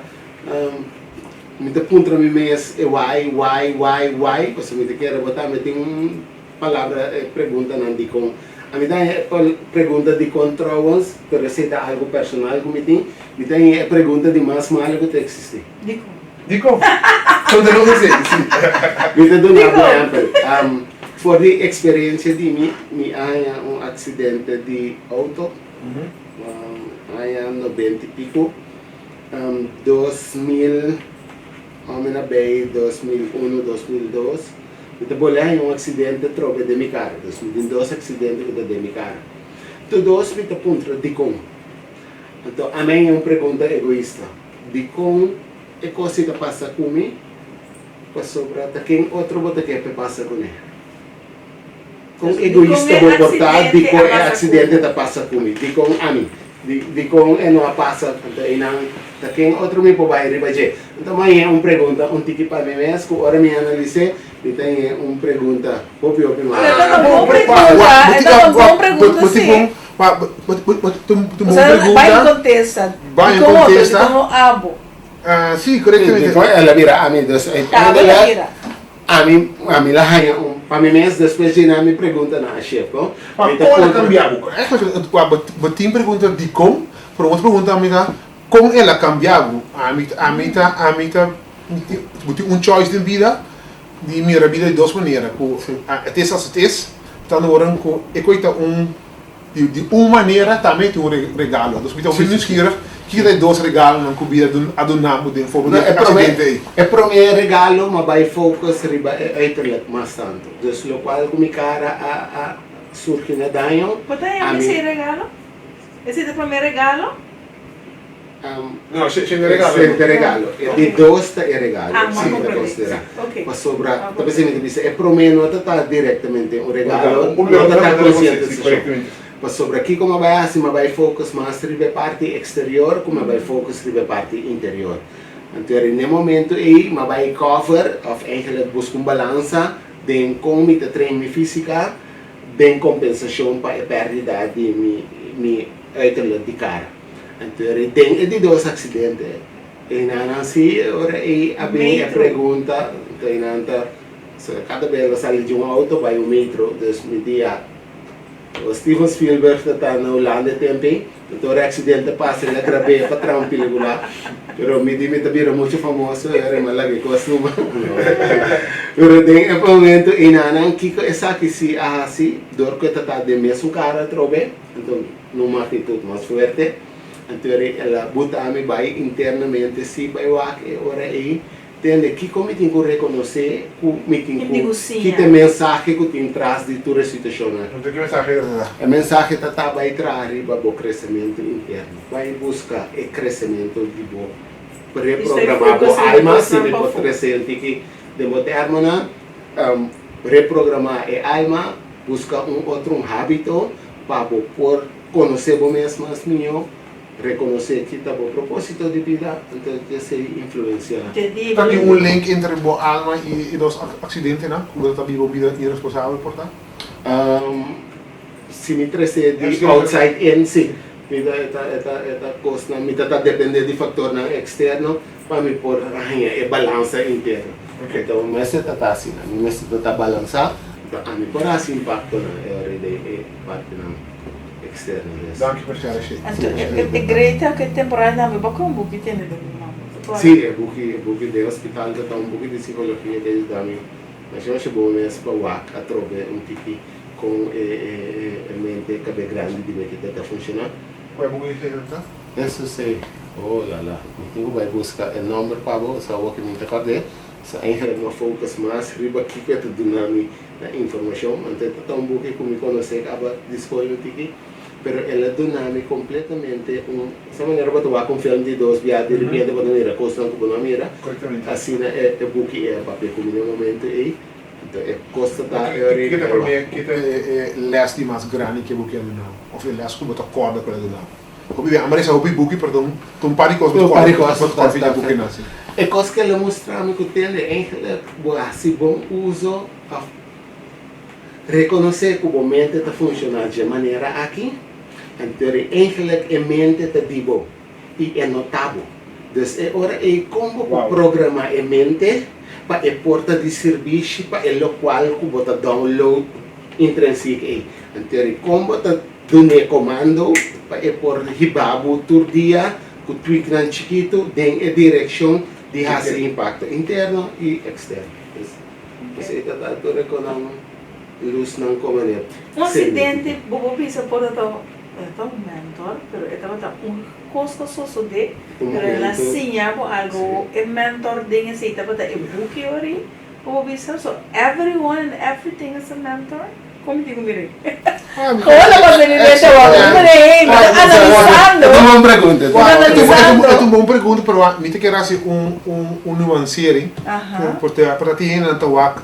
me puntra me mês é why, você me quer botar me tem uma palavra pergunta não de com a me dá pergunta de controls, pero se dá algo personal como me tem pergunta de mais mal que existe. Dico, quando não sei, sim. Me dá um exemplo. For the experiência de me há acidente de auto, há 90 e pico. 2000, 2001, 2002, eu bolei acidente troca de minha cara, 2002 acidente de minha cara. Todos me apontam de como. Então, a minha é uma pergunta egoísta. De como é coisa que passa comigo, para sobrar quem outro bota que passa com ele. Com egoísta vou botar de como é acidente que passa comigo, de como a mim. De como é não passa, então quem outro me pode ir então mas é uma pergunta tiki para mim mesmo que ora me analisei e tem uma pergunta hopi mais boa pergunta sim vai em contexto como abo sim corretamente ela vira a mim a mim lá há para mim mesmo depois de me pergunta na chefe como cambiar botim pergunta de como por outra pergunta amiga como ela cambiava a mim tá um choice de vida de minha vida de duas maneiras até essa tá no orang com é coisa de uma maneira também tem um regalo então me inscrever que dai dois regalos não cobia adunamo de forma de acidente é primeiro regalo mas vai focus riba é mais tanto dus lo qual com minha cara a surge na danho pode esse regalo esse é o primeiro regalo no, c'è un regalo. C'è regalo. Di dois è regalo. Sì, da considerare. Ok. Ma sopra, per dice, è promeno direttamente un regalo. Un ma sopra chi come vai ma vai focus mas ribe parte exterior come vai focus ribe parte interior. Então, nel momento aí, ma vai cover of eigenlijk busca balança den como te treino física, den compensação para a perda de mi uiterlijk di cara. Então, tem de dois acidentes. E nanasi ora e a minha pergunta, então, cada vez que sai de um auto vai metro, dus me dia o Steven Spielberg está na Holanda também, então o acidente passa ele gravei para trás película, pero me vira muito famoso, era malagi costume. Pero tem um momento e nanan kiko essa que se assim, dor que está de mesmo cara trobe, então numa atitude mais forte. Então ela bota a mim vai internamente se vai ora aí entende que como tem que reconhecer que tem mensagem que tem traz de tua situação que mensagem a mensagem tá vai trazer para o crescimento interno vai buscar o crescimento de bom reprogramar a alma se me pode presente que de moderna reprogramar a alma buscar outro hábito para por conhecer o mesmo melhor reconhecer que está o propósito de vida, então que se influencia. Tem link entre a alma e os acidentes, não? Como está vivo vida irresponsável por tá? se me trazer de outside in, sim. Esta coisa não me está dependendo de fator não externo para me pôr a balança interna. Então, mas está assim, mas está balançado, a me pôr assim impacto na área de parte não externa. Dank je voor het shit. É Greta que temporada também, porque um pouco tem de Sim, é porque de hospital que está pouco de psicologia que eles dão. Mas eu acho bom mesmo para o WAC a trocar tipo com a mente que é grande de ver que está funcionando. Qual é o boek gegeven, toch? Isso sim. Oh lá lá. Então vai buscar o número para você, só o que me acordei. Só eigenlijk não focus mais riba que é tudo na informação. Então está pouco como conhecer acaba disponível aqui. Pero ela dinâmica completamente essa maneira para tomar com filme de dois viagens de repente para não ir a costa não para não mira. Assim é book é papel como no momento aí. Então é costa da é que para mim que é les die mais grande que boek hebben nou. Of je les como to corda com ele nou. Como bem, mas essa hobby book perdão, tu pari coisa com corda de book nasce. É coisa que ela mostra-me que tem eigenlijk assim bom uso reconhecer que o mente está funcionando de maneira aqui. Então, eigenlijk a mente está dibo e é notável. Então, é hora de como programar a mente para a porta de serviço para o qual que você download intrínseco. Então, como você dá comando para a porta de babu todo dia, com tweak na chiquito, tem a direção de fazer impacto interno e externo. Você está dando com luz não como é. Um acidente, bobo pisa por um mentor, pero estava coisa só de, pero ela ensinava algo, o mentor dinha se estava da book ori, bobo pisa, so everyone and everything is a mentor. Como digo, mire. Como você me mete analisando. É uma pergunta. É uma boa pergunta, pero me te quero assim nuancering. Porque para ti ainda então a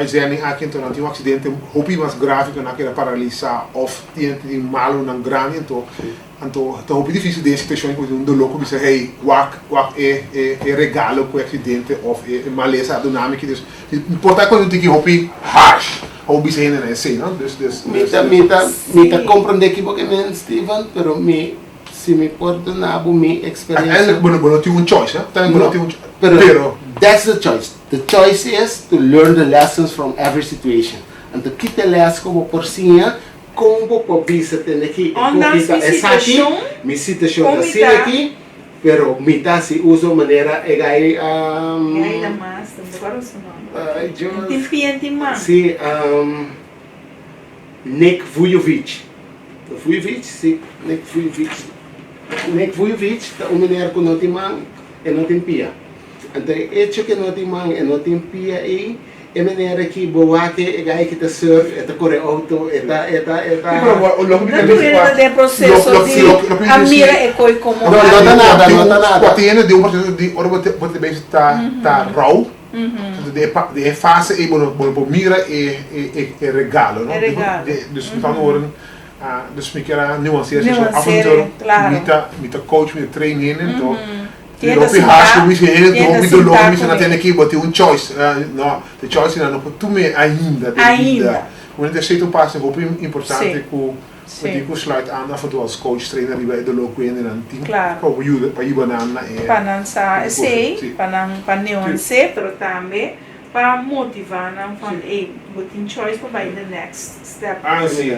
gente aqui então não tem acidente, hobby mais gráfico na que era paralisar ou tem malo na grande então hobby difícil de situação que um louco diz hey wak é regalo com acidente ou é maleza dinâmica dus importa quando tem que hobby harsh hobby se ainda assim não dus me compreender que porque me Steven pero se me porta na minha experiência eigenlijk bueno tem choice pero that's the choice. The choice is to learn the lessons from every situation and to keep the lessons como porcinha como precisa ter aqui minha situação assim aqui pero mita se usa maneira gai da mais agora o nome sim Nick Vujovic Nick Vujovic tá maneira que não tem man e não tem pia então hecho que não tem man e não tem pia aí é maneira que boa que gai que tá surf tá corre auto o logo de processo de a mira é coi como não tá nada tiene de processo de ora você bem tá raw de fase e bom mira e regalo não dus van horen dus me quero nuanceer so af en toe met de coach met de training então eu fui rasco me vendo eu do logo me na tenda aqui botei choice no the choice não tu me ainda quando eu sei tu passo muito importante que eu sluit aan af en toe als coach trainer die bij de logo in een team para o banana para lançar para nuancear também para motivar não para botar choice para vai the next step sim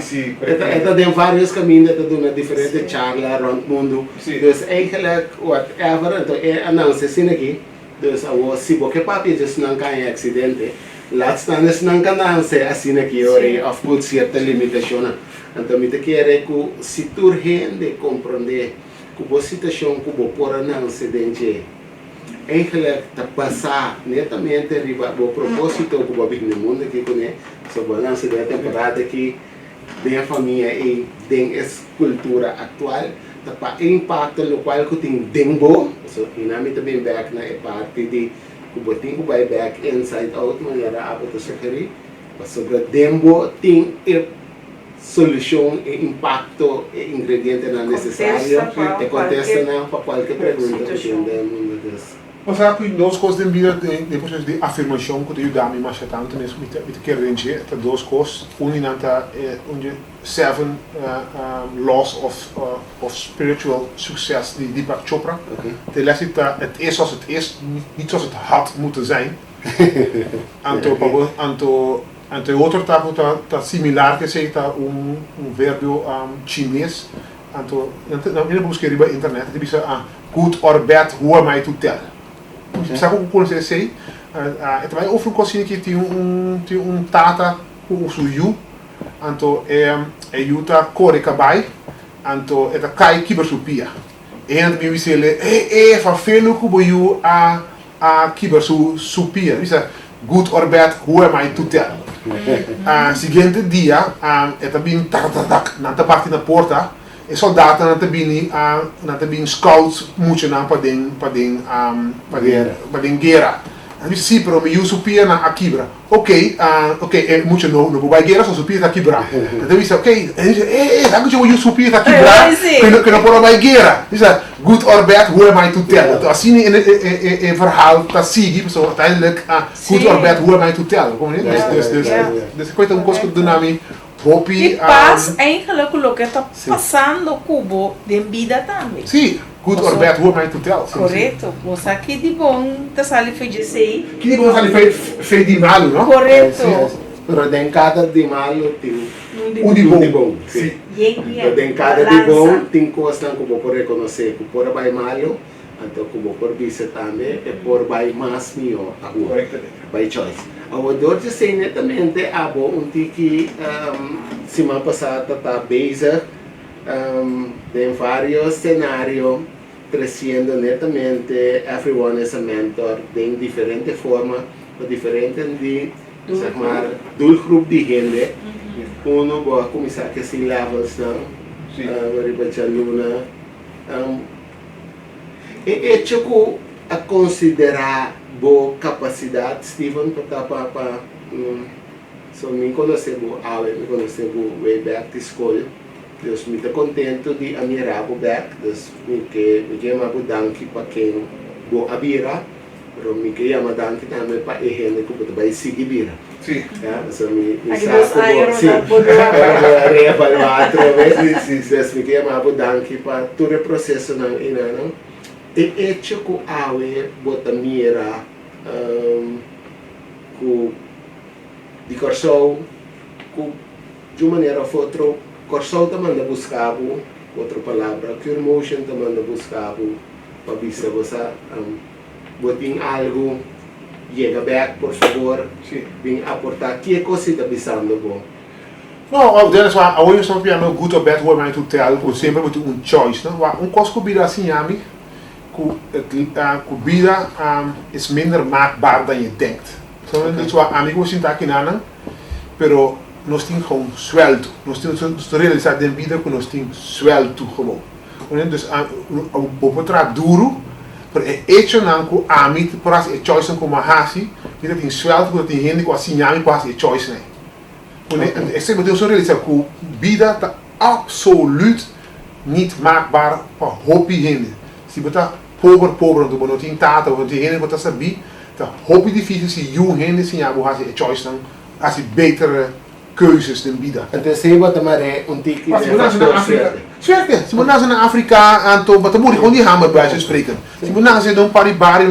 sim esta tem vários caminhos esta dá diferente charla around mundo dus eigenlijk whatever então é não se assim aqui dus se você papi just não cai acidente lá está não canance assim aqui ori of course certa limitação então me te quer que se tu de compreender que a situação que você pode não acidente eigenlijk te passar netamente riba o propósito que você no mundo que conhe so balança da temporada que tem família e tem essa cultura atual tá para impacto no qual que tem dembo so inami também back na parte de que você tem que vai back inside out maneira a você sugerir sobre dembo tem solução e impacto e ingrediente não necessário e contesta não para qualquer pergunta que tem no mundo O sea, que dos cosas de vida, depois de afirmação que eu dá me mais tanto nesse mit quer dizer, que duas coisas, unidade onde seven laws of spiritual success die Deepak Chopra. De les het is zoals het is, niet zoals het had moeten zijn. Anto outro tá similar que sei tá verbo chinês. Anto na busca riba internet, ele bisa good or bad, who am I to tell? Sabe o que eu sei? Het vai over cozinha que tem tata com o suyu, anto yuta kore kabai, anto eta kai kibersupia. En me wisele van velo kubo you a kibersupia. Bisa good or bad, who am I to tell? Seguinte dia, eta bin tak nanta parte na porta. E soldati nata bin scouts moeten na pading guerra. En dus zie pero me you supia na akibra. Oké, moet je no bij guerra so supia na akibra. En dan is oké, en je dan moet je supia na akibra. Kunnen voor bij guerra. Dus good or bad, who am I to tell? Als je in verhaal dat zie je zo uiteindelijk good or bad, who am I to tell? Kom je? Dus ik weet een kost doen naar me. E paz eigenlijk o que está passando cubo de vida também. Sim, good or bad, who am I to tell? Correto. Você aqui de bom, tá sali fez de sei. Que de bom sali fez de malo, não? Correto. Pero de cada de malo tem de bom. Sim. De cada de bom tem coisas que eu posso reconhecer que por vai malo, então que eu posso dizer também é por vai mais melhor. By choice. O doutor sei netamente abo que semana passada está bezig em vários cenários crescendo netamente. Everyone is a mentor de diferente forma, diferente de doelgroep de gente. Uno vai começar a se levels não, riba luna. É hecho a considerar boa capacidade, Steven, para so me conhecer me conhecer way back to school. Dus me tá contento de admirar o back, dus me que amo danke para quem bo abira, pero me que amo danke também para a gente que vai seguir bira. Sim. Ja, so me sabe sim. Reevaluar outra vez. Sim, dus me que amo danke para todo o processo não não. E hecho que awe bota mira que de corso que de uma maneira ou outra corso também manda buscar outra palavra que emotion também manda buscar para vista você botin algo chega back por favor vem aportar que coisa está pensando bom. Não, Dennis, a hoje só piano good or bad, who am I to tell? Porque sempre vai ter choice, não? Coisa que vira assim a mim. Que vida is minder maakbaar dan je denkt. Zo is wat amigos in takinana, pero nós temos gewoon suelto. Nós temos realizar de vida que nós temos suelto gewoon. Dus op het duro, per hecho não que amit por as choice como hasi, vida tem suelto que tem gente que assim nhami pas e choice né. É sempre Deus realizar que vida tá absoluut niet maakbaar para hobby gente. Se botar pobre, do não tem tata, ou tem gente que está sabendo, tá hobby difícil se you gente se já boa se choice não, assim betere keuzes dan bieden. Então se wat maar tique. Se we naar Afrika en to, wat moet ik gewoon die hamer bij ze spreken. Se we naar ze doen paribari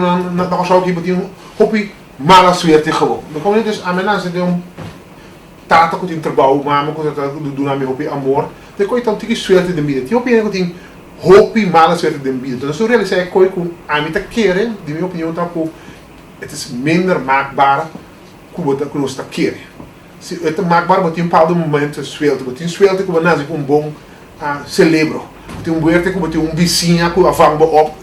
dan zou ik hier hobby mala suerte gewoon. Dan kom je dus aan mensen ze doen tata que tem trabalho, mama que tá do nome hobby amor. Dan kon je dan tique suerte dan bieden. Die hobby que tem hobby mala suerte dan bieden. Dan zo realiseer ik kon com a mim tá querer, de minha opinião tá por het is minder maakbaar que nós tá querer. Het maakbaar moet in bepaalde momenten swelten. Moet in swelten que nós um bom celebro. Tem buerte que tem vizinha que avanga op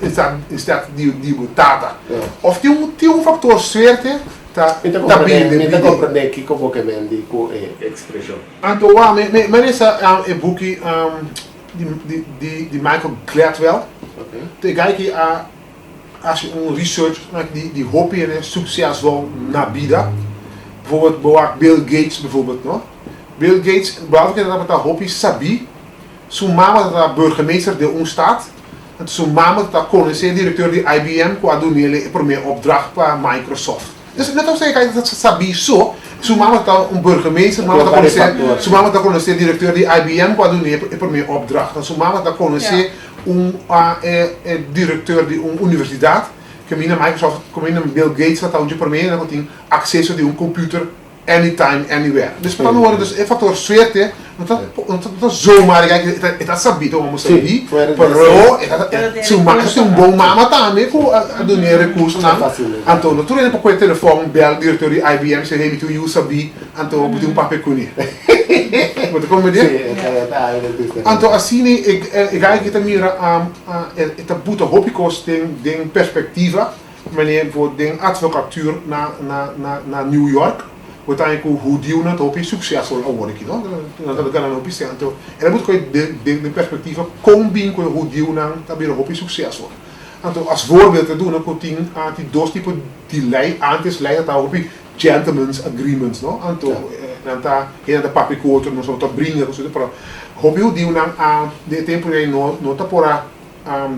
in staat die tata. Of tem factor suerte tá bem. Me compreender que como que mendi com expressão. Anto maar essa boekie die Michael Gladwell. Te kijken als je een research die hobby en succes wil nabida. Bijvoorbeeld Bill Gates bijvoorbeeld, no? Bill Gates, behalve dat met dat hobby sabi, zijn mama dat burgemeester de ons staat, En zo mama dat kon ze directeur die IBM qua doen hele voor meer opdracht qua Microsoft. Dus net als ik dat sabi zo, zo mama dat een burgemeester, mama dat kon ze, zo mama dat kon ze directeur die IBM qua doen voor meer opdracht. En zo mama dat kon ze directeur die universiteit, kemina Microsoft, kemina Bill Gates dat ook je voor meer dat ding accesso die een computer anytime, anywhere. Dus met andere woorden, dus een factor zweerte, dat is zomaar, kijk, het is sabito, maar moest je pero, het is een bon mama tamé, ko doen je recursos na, Anto, toen ik op je telefoon bel directeur die IBM, zei hey, you sabi, Anto, moet je een papje kunnen. Wat kom je dit? Anto, assim, ik ga het meer het boete hobbykost ding perspectiva, wanneer voor ding advocatuur naar New York. Wat eigenlijk hoe die het op je succesvol worden, no? Dat kan op je zeggen. En dan moet je de perspectieven combineren hoe die dat weer op je succesvol. En als voorbeeld te doen, dan komt die dos type die lei aan is leidt dat op je gentlemen's agreements, no? En dan daar in de papikoot en zo dat brengen, dus dat hoop je die aan de temporary nota pora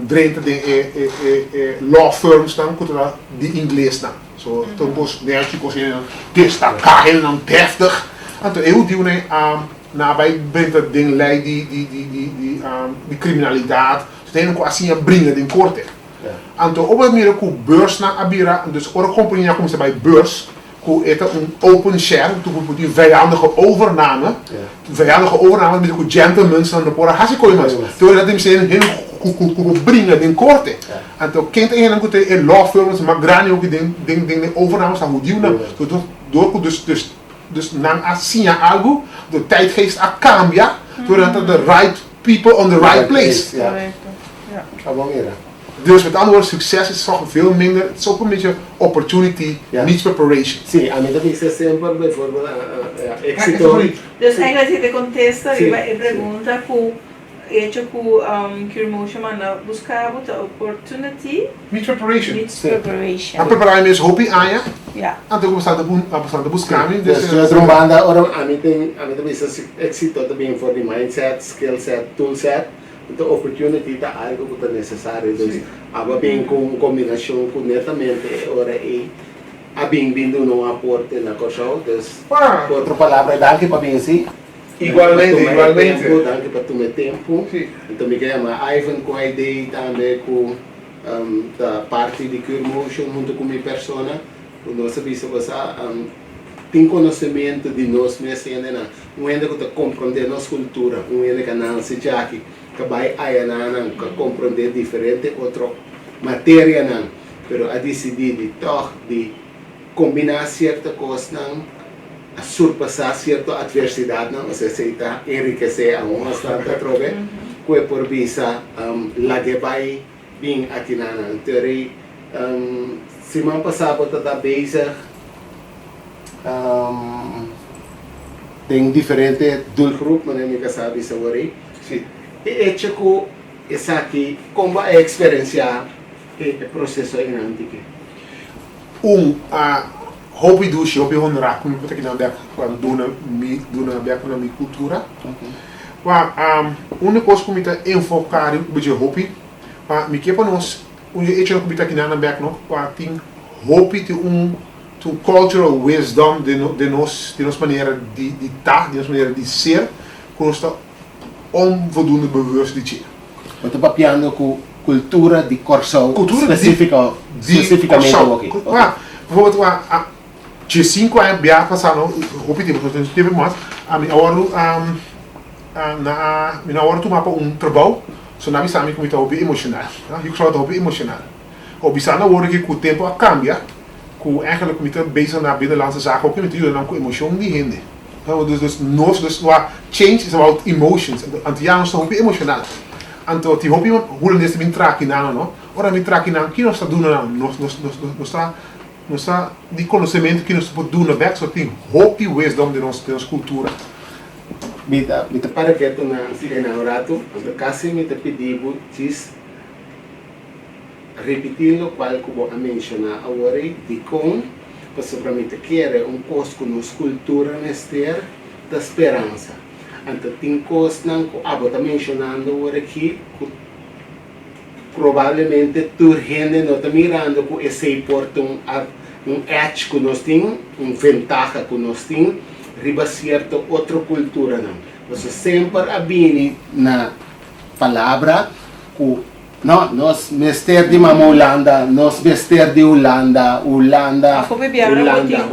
drente de law firms dan komt dat die Engels dan. So, toen was chicos in destacar heel dan deftig. En toen heel die nabij brengt dat ding leidt die criminaliteit. Dus het quasi brengen in korte. En toen op het meer ook beurs naar Abira, dus alle compagnie komt ze bij beurs. Het een open share, toen moet die vijandige overname. Vijandige overname met een gentleman dan de pora hasikoimas. Toen dat hem zijn heel brengen in korte. En toen kent een goed in law firms, maar grani ook ding overnames aan hoe die nou. Door dus na asia algo, de tijdgeest a cambia, doordat de right people on the right place. Ja. Dus met andere woorden, succes is toch veel minder, het is ook een beetje opportunity, niet preparation. Sí, a mí también se siempre bijvoorbeeld éxito. Dus eigenlijk zit de contesta e pergunta ku hecho ku Kirmotion mana buscava the opportunity. Niet preparation. Needs preparation. A preparar is hobby aan je. Ja. En toen bestaat de buscami. Dus trombanda orang a mí también se éxito también for the mindset, skill set, tool set. De opportunity tá algo que é necessário, dus aba bem com combinação com netamente ora a bem vindo no aporte na coisa, dus por outra palavra, danke para mim sim. Igualmente. Danke para tu meu tempo. Então me chama Ivan com a ideia também com da parte de Kirmotion junto com minha persona, o nosso vice você tem conhecimento de nós mesmos ainda não ainda que compreender nossa cultura, ainda que não se já que vai aí não compreender diferente outra matéria não, pero a decidir de toch de combinar certa coisa não, a surpassar certa adversidade não, ou seja, está enriquecer a uma bastante trove, que por visa lá que vai bem aqui não, teoria semana passada tá bezig tem diferente doelgroep, mas nem que sabe sobre. Sim. E hecho que essa aqui como a experienciar o processo em antigo. Hobby dus, hobby gewoon raak, moet ik dan werk van doen werk van mijn cultura. Maar een koos kom ik enfocar een beetje hobby, maar ik heb ons je eet je ook beetje aan werk nog, maar ting hobby te cultural wisdom de nos maniera di nos maniera di ser, costa onvoldoende bewust di ci. Wat te papiando com cultura de Corsão specificamente aqui. Bijvoorbeeld ci 5 anni abbiamo passato hobby tipo mas mi lavoro tu mapa un trabalho so nabi sami come hobby emocional eu sou hobby emocional hobby sana word ik com tempo a cambia com eigenlijk met bezig naar binnenlandse zaken ook met jullie dan com emotion die hinde dus change is about emotions antianos são hobby emocional anto ti hobby hoe dan is min traki na no ora mi traki na que nós está dando nós está de conhecimento que nós podemos doen back so tem hobby wisdom de nossa cultura. Mita para que tu na enamorato, casi me te pediu tis repetindo qual que vou mencionar agora de com para mim te querer coisa com nossa cultura nester da esperança. Então tem coisas não que abo tá mencionando agora aqui provavelmente tu gente não está mirando com esse porta edge que nós temos, ventaja que nós temos, riba certa outra cultura não. Você sempre abini Na palavra, o nós mester de mama Holanda, nós mester de Holanda, Holanda, Como viajar Holanda,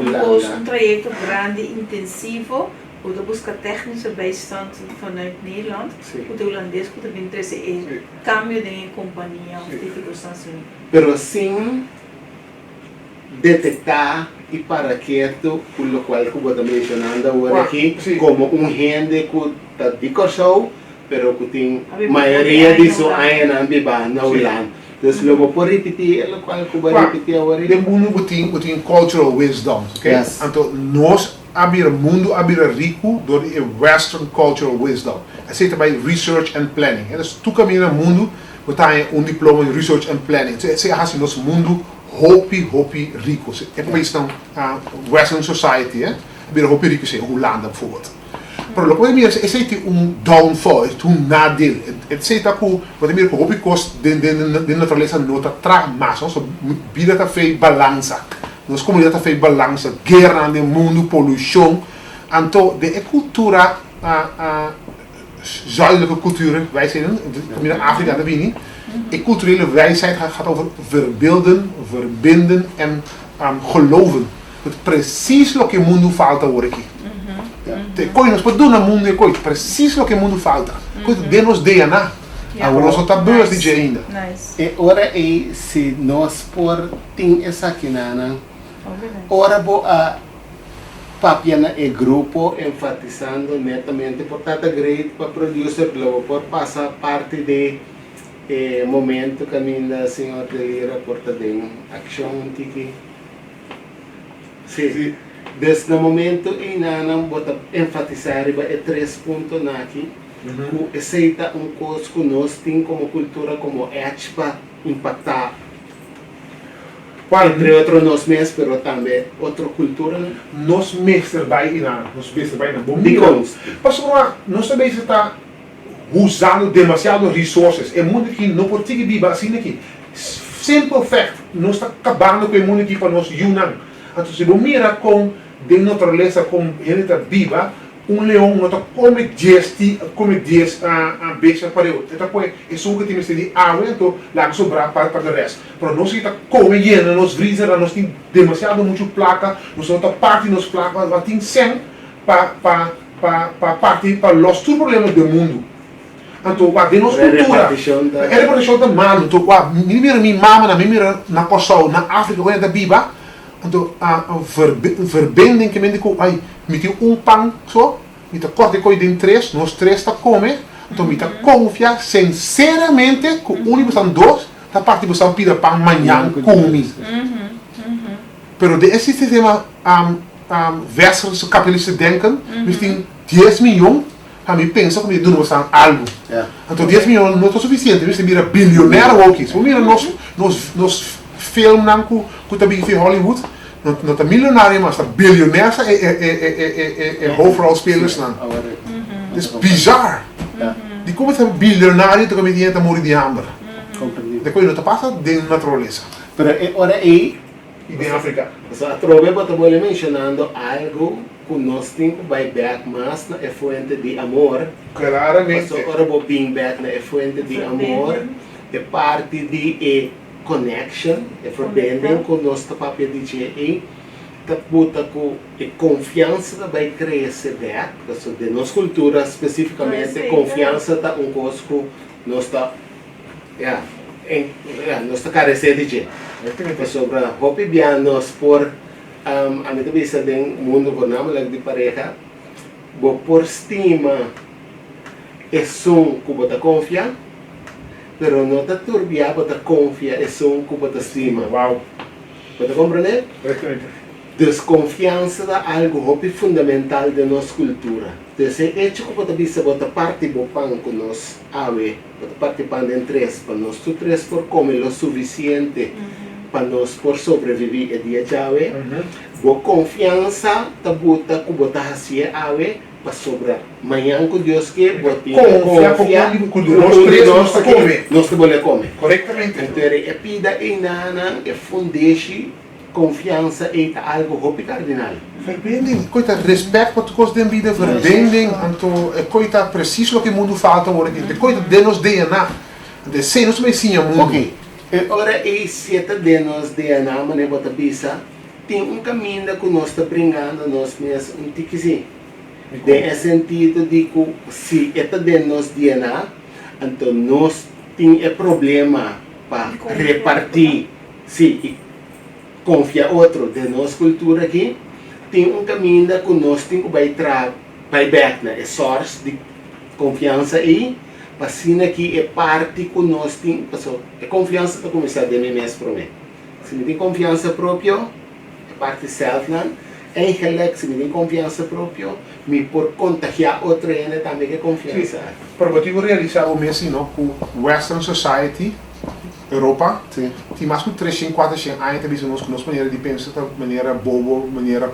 um trajecto grande, intensivo, hoe de busca technische bijstand vanuit Nederland, Sim. hoe de Holandees, hoe de interesse in cambio de companhia of de circunstâncias. pero sem detectar e para quieto, por lo cual que você mencionando agora aqui, sim. como gente que está de Corsou, pero que tem Abi, maioria abi, disso na ainda não biba na Holanda. Então, logo por repetir, o qual que vai repetir agora. De mundo tem cultural wisdom, ok? Yes. Então, nós abrir mundo abrir rico door de western cultural wisdom. Het zit bij research and planning. En dus tu caminha no mundo, você tem diploma em research and planning. Você assim nosso mundo hopi rico. É para isso western society, hè? Abrir hopi rico, sei Holanda bijvoorbeeld. Pero lo que mira es downfall, es nadeel. Het zit dat wat meer hopi kost de naturaleza nota tra mas, so vida ta fei balança. Nós comunidade fei balança, guerra no mundo, poluição. Anto de cultura zuidelijke culturen, wij zijn in Afrika dat weet niet. De culturele wijsheid gaat over verbeelden, verbinden en geloven. Het precies lo que o mundo falta hoor aqui. Coi nós podemos no mundo e coi precies lo que o mundo falta. Coi de nos DNA. Agora nós tá boas de ainda. Nice. E ora é se nós por tem essa quinana, ora bo a papiana e grupo Enfatizando netamente, portanto, great para producer, logo por passar parte de momento caminho da senhora Delira, portanto, de ação tiki. Sim. Desde o momento em que bota enfatizar é 3 pontos aqui, que aceita coisa que nós temos como cultura, como arte para impactar. Entre outros nós mesmos, mas também outra cultura. Nós mestres bij na bom. Digamos. Pastor, nós também está usando demasiado resources. É muito que não pode ter biba assim aqui. Simple fact, nós está acabando com o mundo aqui para nós Yunnan. Então se você mira com de natureza com ele está viva, leão não está come 10 beestes para ele. Então é só que temos de água, então lá que sobrar para o resto. Para nós está come lleno, nós freezer, nós temos demasiado muito placa, nós não está parte nos placas, nós temos 100 para partir para os problemas do mundo. Então, de nossa cultura, é repartição da mano. Então, minha mama, na Kosovo, na África, onde está viva. Então, verbinding que me digo, ai, me tem pão só, me tá corte coi de 3, nós 3 está come, então me tá confia sinceramente que o único são 2, tá parte você pida pão amanhã come. Pero de esse sistema versus capitalista denken, me tem 10 milhões, a mim pensa que me dão algo. Então 10 milhões não é suficiente, me mira bilionário aqui. Se mira nós film que também em Hollywood, não está milionário, mas está bilionair é hoofdrolspelers não. Het is bizar. Die komen te bilionario te come dieta morire di hambre. De quello non passa de naturaleza. Pero ora é E de África. So, atrove eu estou mencionando algo que nós temos que vai back mais na fonte de amor. Claramente. So, agora vou being back na fonte de amor, é parte de connection, é verbinding com nosso papel de GE, tá puta com confiança vai crescer back, porque de nossa cultura especificamente confiança tá coisa que nós tá nós tá carecer de GE. Sobre hopi bianos por a minha vista do mundo bonamo de pareja, bo por estima é som que você confia, pero não te turbia você confia é som que você estima. Wow. Você compreende? Desconfiança é algo hopi fundamental de nossa cultura. Então, se é que você vista você parte do pão que nós ave, você parte pão em 3, para nós tu 3 por comer o suficiente. Para nós por sobreviver é dia chave, boa confiança tá bota que bota hacia ave para sobrar. Manhã com Deus que botem Confia com nós que vamos comer. Corretamente. Então é pida e nana é fundeixe confiança em algo hopi cardinal. Verbinding, coita respect wat kost den bieden, verbinding, anto coita precies lo que mundo falta hoor, que coita de nos DNA, de se nos me sim mundo. Ok. Ora é seta de nos DNA, mas bota bisa, tem caminho que nós está brincando nós mesmos um tiquezinho. De sentido de que se é de nos DNA, então nós tem problema para repartir, se confia outro de nossa cultura aqui, tem caminho que nós temos que vai back na é source de confiança aí, para assim que é parte que nós temos, é confiança para começar de mim mesmo para mim. Se me tem confiança própria, é parte self-land, eigenlijk se me tem confiança própria, me por contagiar outro ainda também que confiança. Para wat eu realizar o mesmo não com Western Society, Europa, tem mais que 3, 4 anos que nós conhecemos maneira de pensar, maneira bobo, maneira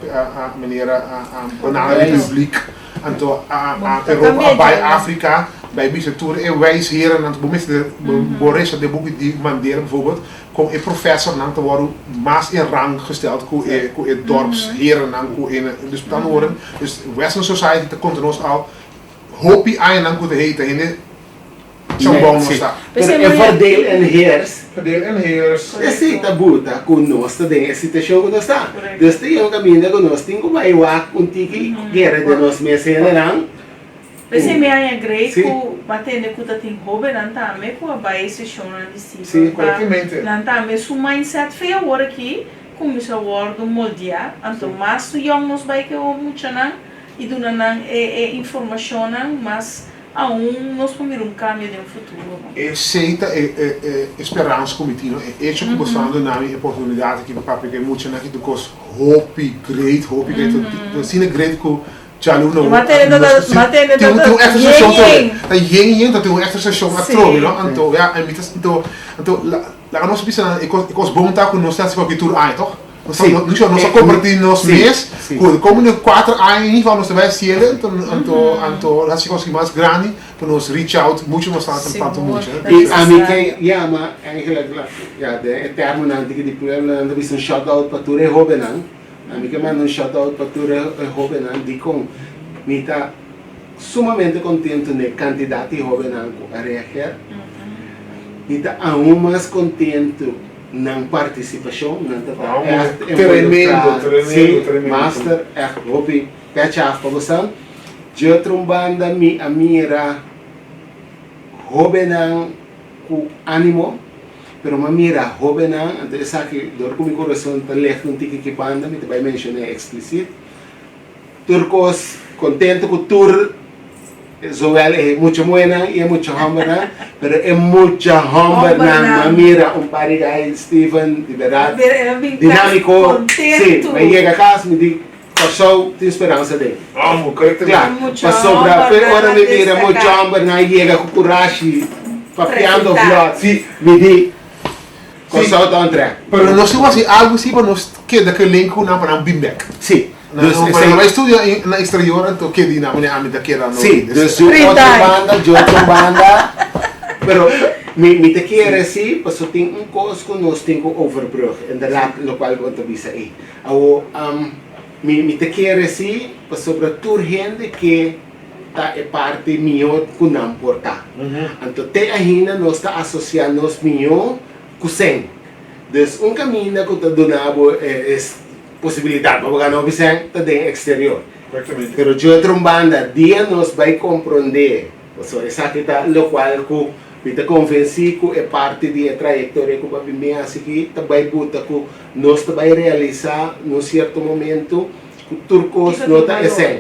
banana republiek, então a Europa, bij Afrika, bij bijzonder en wijs heren, en bijvoorbeeld Boris de boek die Mandela bijvoorbeeld, kom een professor na te worden, maar in rang gesteld, ko het dorpsheren na ko in, dus dan worden, dus Western Society te komt ons al, hoop je aan dan ko te heten in zo'n boom staat. É verdeel en heers. Verdeel en heers. Esse tabuta conosco tem essa situação que nós está. Dus tem caminho que nós temos que vai lá tiki guerra de nós mesmos não. Você me é grande que batendo que tá tem hobby não tá me com a base sessão de si. Sim, corretamente. Não tá me su mindset foi agora aqui começa a word moldear, então mas o young nos vai que o muito não e do não é informação não, mas nós vamos cambio de futuro. É seita esperança comitiva, é isso que gostando na minha oportunidade que papai que muito na que tu cos hope great, tu sina great que já não tem uma extra sessão tem uma extra sessão a trovo, não? Então ja, então lá nós pensamos e cos bom tá com nós tá se qualquer tour aí, toch? Nós compartilhamos nós mês, como de 4 anos in ieder geval nós vai ser, então as coisas mais grande para nós reach out, muito mais tanto muito. E a mim que mas eigenlijk ja de termo não que depois não deve um shout out para tudo hobby não. A mim que manda shout out para tudo hobby não, de com me tá sumamente contente na quantidade de hobby não a reagir. E tá mais contente na participação, não tá tremendo, master, hobby, catch up para você. Eu trombando a mira hobby não com ânimo, pero a mira hobby não, então essa que dor com meu coração tá leve um tique que banda, me vai mencionar explícito. Turcos contente com tour. Zowel é muito buena e é muito humana, pero é muito humana. Mira par de Steven, de verdade, dinâmico. Sim, mas chega a casa me diz, passou, tem esperança dele. Amo, corretamente. Claro, passou para agora me mira muito humana e chega com coragem, papiando o vlog, me diz, passou da André. Pero nós temos assim algo assim para nós que daquele link para um beamback. Sim. Dus vai estudar na exterior então que dina mane ami daquela no. Sim, dus outra banda, pero me te quer assim, porque tem coisa que nós temos que overbrug en de laat local quanto bisa aí. Me te quer assim, para sobretudo gente que tá é parte minha que não importa. Então te ainda nós está associando nós minha com sem. Dus caminho que tá donado é possibilidade para ganhar visão também exterior. Pero eu trombanda dia nós vai compreender, so essa que tá local que me convenci que é parte da trajetória que para mim assim que vai botar que nós vai realizar num certo momento que turcos não tá assim.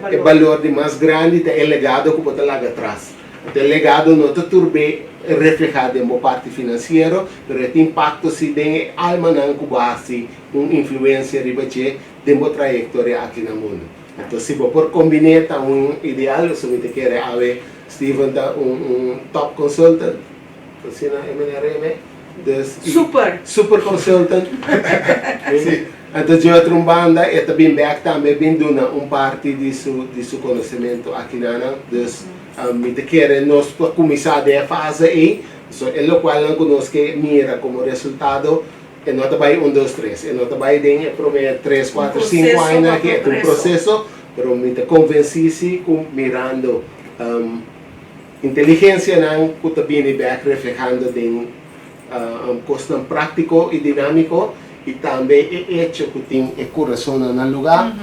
É valor de mais grande é legado que botar lá atrás. O legado não tá turbe reflejado em parte financeira, mas o impacto se tem alma não que base influência ribache de uma trajetória aqui no mundo. Então se por combinar ideal, se me quer haver Steven da top consultant, assim na MNRM, super consultant. Então, de outra banda, é também back também bem dona parte de seu conhecimento aqui na me te quer nós começar a fase aí, so é o qual não conosco mira como resultado e não vai 1, 2, 3, e não vai de prometer 3, 4, 5 anos que é um processo, pero me te convenci com mirando inteligência não que também back reflejando de custo prático e dinâmico e também é hecho que tem o coração no lugar,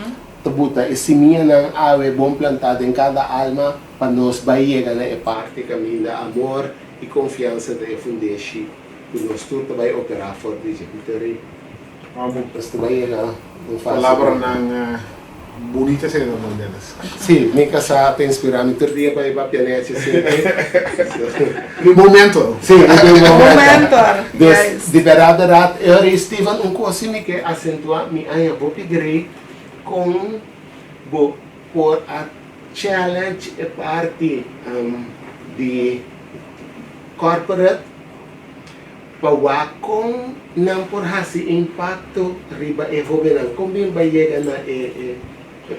tabuta e semilla não ave bom plantado em cada alma para nós vai chegar na parte caminho de amor e confiança de fundação que nós tudo vai operar for de executor. Basta vai chegar palavra ng bonita sila naman delas. Sim, me casa te inspirar me todo dia para ir para pianete assim. No momento. Sim, Momento. De verdade, eu Steven coisa que acentua minha área bopi grei com por a challenge é parte de corporate para com não por esse impacto riba e governo como bem vai chegar na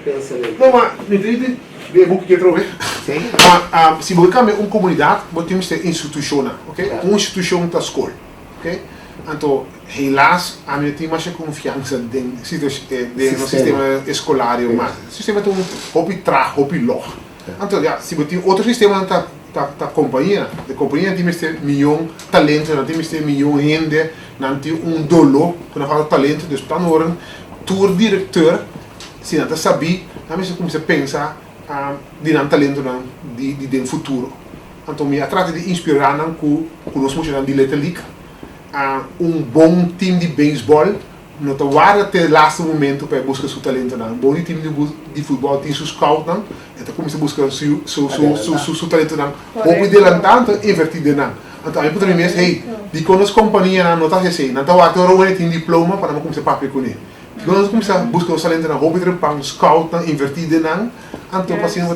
pensamento. Não, mas me diz de boek que trouxe. Sim. Maar se você tem uma comunidade, você tem que institucional, ok? Uma instituição da escola, ok? Então, helaas, a minha tem mais confiança no sistema escolar, mas o sistema tem hobby traag, hobby log. Então, ja, se você tem outro sistema da companhia tem mais milhão talento, tem mais milhão gente, tem dolo, que não fala talento, dus dan horen tour diretor, se não sabe, a gente começa a pensar de talento de futuro. Então, me trata de inspirar com nós mostrando de letra liga. Bom time de beisebol, não te guarda até o laatste momento para buscar seu talento. Bom time de futebol tem seus scouts, então começa a buscar seu talento. Ou adelantando, invertir de não. Então, aí poderia mesmo, hey, de quando as companhias não está assim, não está guardando tem diploma para não começar a papel com ele. Quando nós começamos a buscar o talento, hobby para um scout, invertir de não, então passando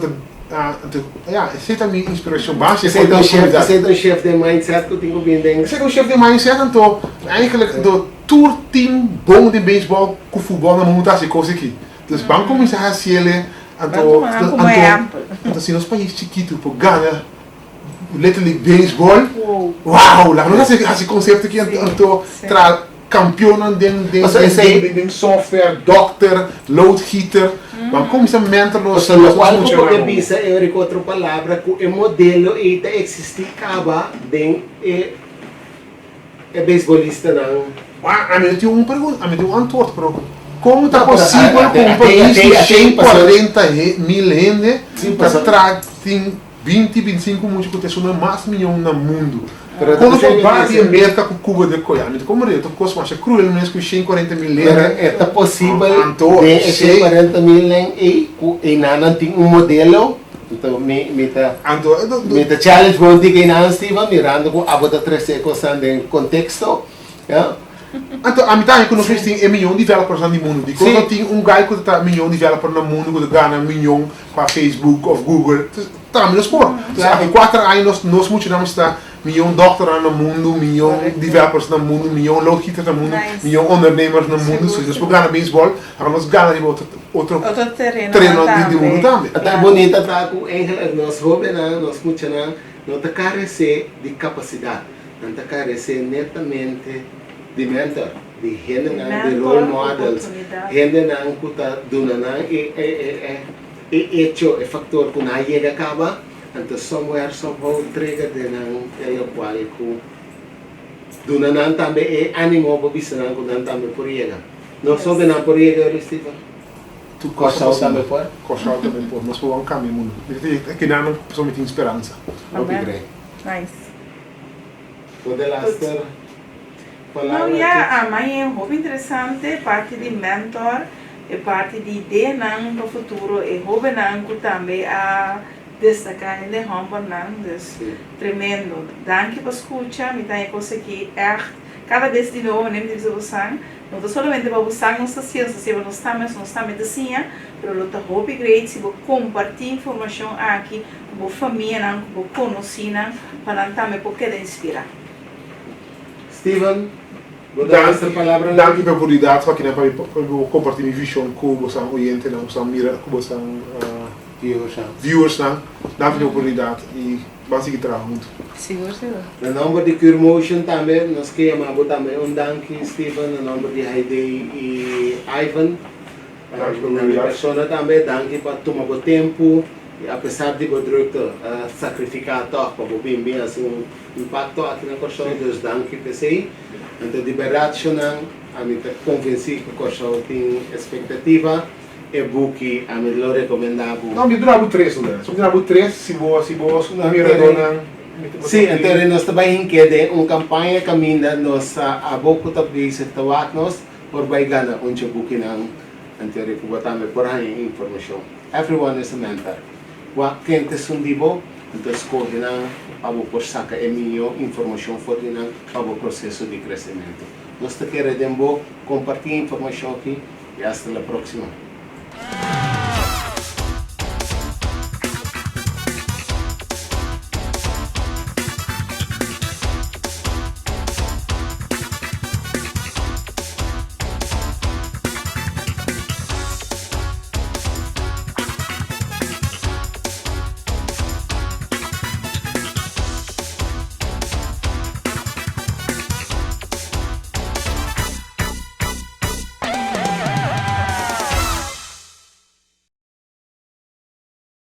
ja, zit daar mijn inspiratie basis. Zit een chef de mindset que eu tenho bem dentro. Zit een chef de mindset então eigenlijk do tour team bom de baseball com futebol na monta se coisa aqui. Dus bang começar a se ele então se nos países chiquito por Ghana Little League Baseball. Wow, lá não é esse conceito que então tra kampioenen den software, doctor, loodgieter. Maar kom eens een mentor So, lo qual porque bisa eu outra palavra que o modelo ita existe acaba den beisbolista não. A mim tem uma pergunta, a mim tem um antwoord pro. Como é possível com um país de 140 mil gente para tem 20, 25 músicos, tem mais milhões no mundo. Quando você vai em América com Cuba de Coiame, como é? Então, coisa mais cruel mesmo com 140 mil gente. É possível de 140 mil e não tem modelo. Então, me challenge bom de que não estiva mirando com a bota 3 coisas em contexto. Então, a metade que nós temos milhão de developers no mundo. Quando tem guy que está milhão de developers no mundo, que ganha milhão para Facebook ou Google, está menos por. Em 4 anos nós multiplicamos milhão doctores no mundo, milhão developers no mundo, milhão loodgieters no mundo, milhão ondernemers no mundo. Se nós ganhamos beisebol, nós ganhamos outro terreno de mundo também. Está bonita, está com nós jovens, nós multiplicamos, não está carecer de capacidade, não está carecer netamente de mentor, de gente de role models, gente que está dando hecho o factor que não chega a acaba, então somewhere, somehow, entrega de o qual que dando também é ânimo para bisa que não também por chegar. Não soube não por chegar, Stephen. Tu Costa também por? Costa também por, mas foi caminho mundo. Aqui não só me tem esperança. Nice. Pode lá estar. Não, a mãe é um hobby interessante, parte de mentor, e parte de ideia para o futuro, e hobby que também a destacar em de hobby tremendo. Danke por escutar, me tem coisa que é cada vez de novo, nem de você, não somente para você, não está ciência, se você não está medicina, mas o hobby great, se você compartilhar informação aqui, com a família, com a conhecida, para também poder inspirar. Steven, Essa palavra Danke pela oportunidade para compartilhar minha visão com os ouvintes, com os viewers. Danke pela oportunidade e vamos seguir trabalhando. Seguro. No nome de Curmotion também, nós queremos também danke, Stephen, no nome de Heidi e Ivan. Danke pela Na oportunidade. pessoa também, danke para tomar o tempo. E apesar de você sacrificar para o bem assim impacto aqui na Costa, Deus danke para você. Então, de verdade, a mim convenci que a Costa tem expectativa. E buki a mim lo recomendavo. Não, me durava 3, né? Se me durava 3, se boa, na minha redonda. Sim, então nós também queremos uma campanha que ainda nós há pouco também se nós por vai ganhar buki não anterior que botamos por aí informação. Everyone is a mentor. Quem te sundibo, então escolhe não para o sacar informação forte não para o processo de crescimento. Nós te queremos compartilhar informação aqui e até a próxima.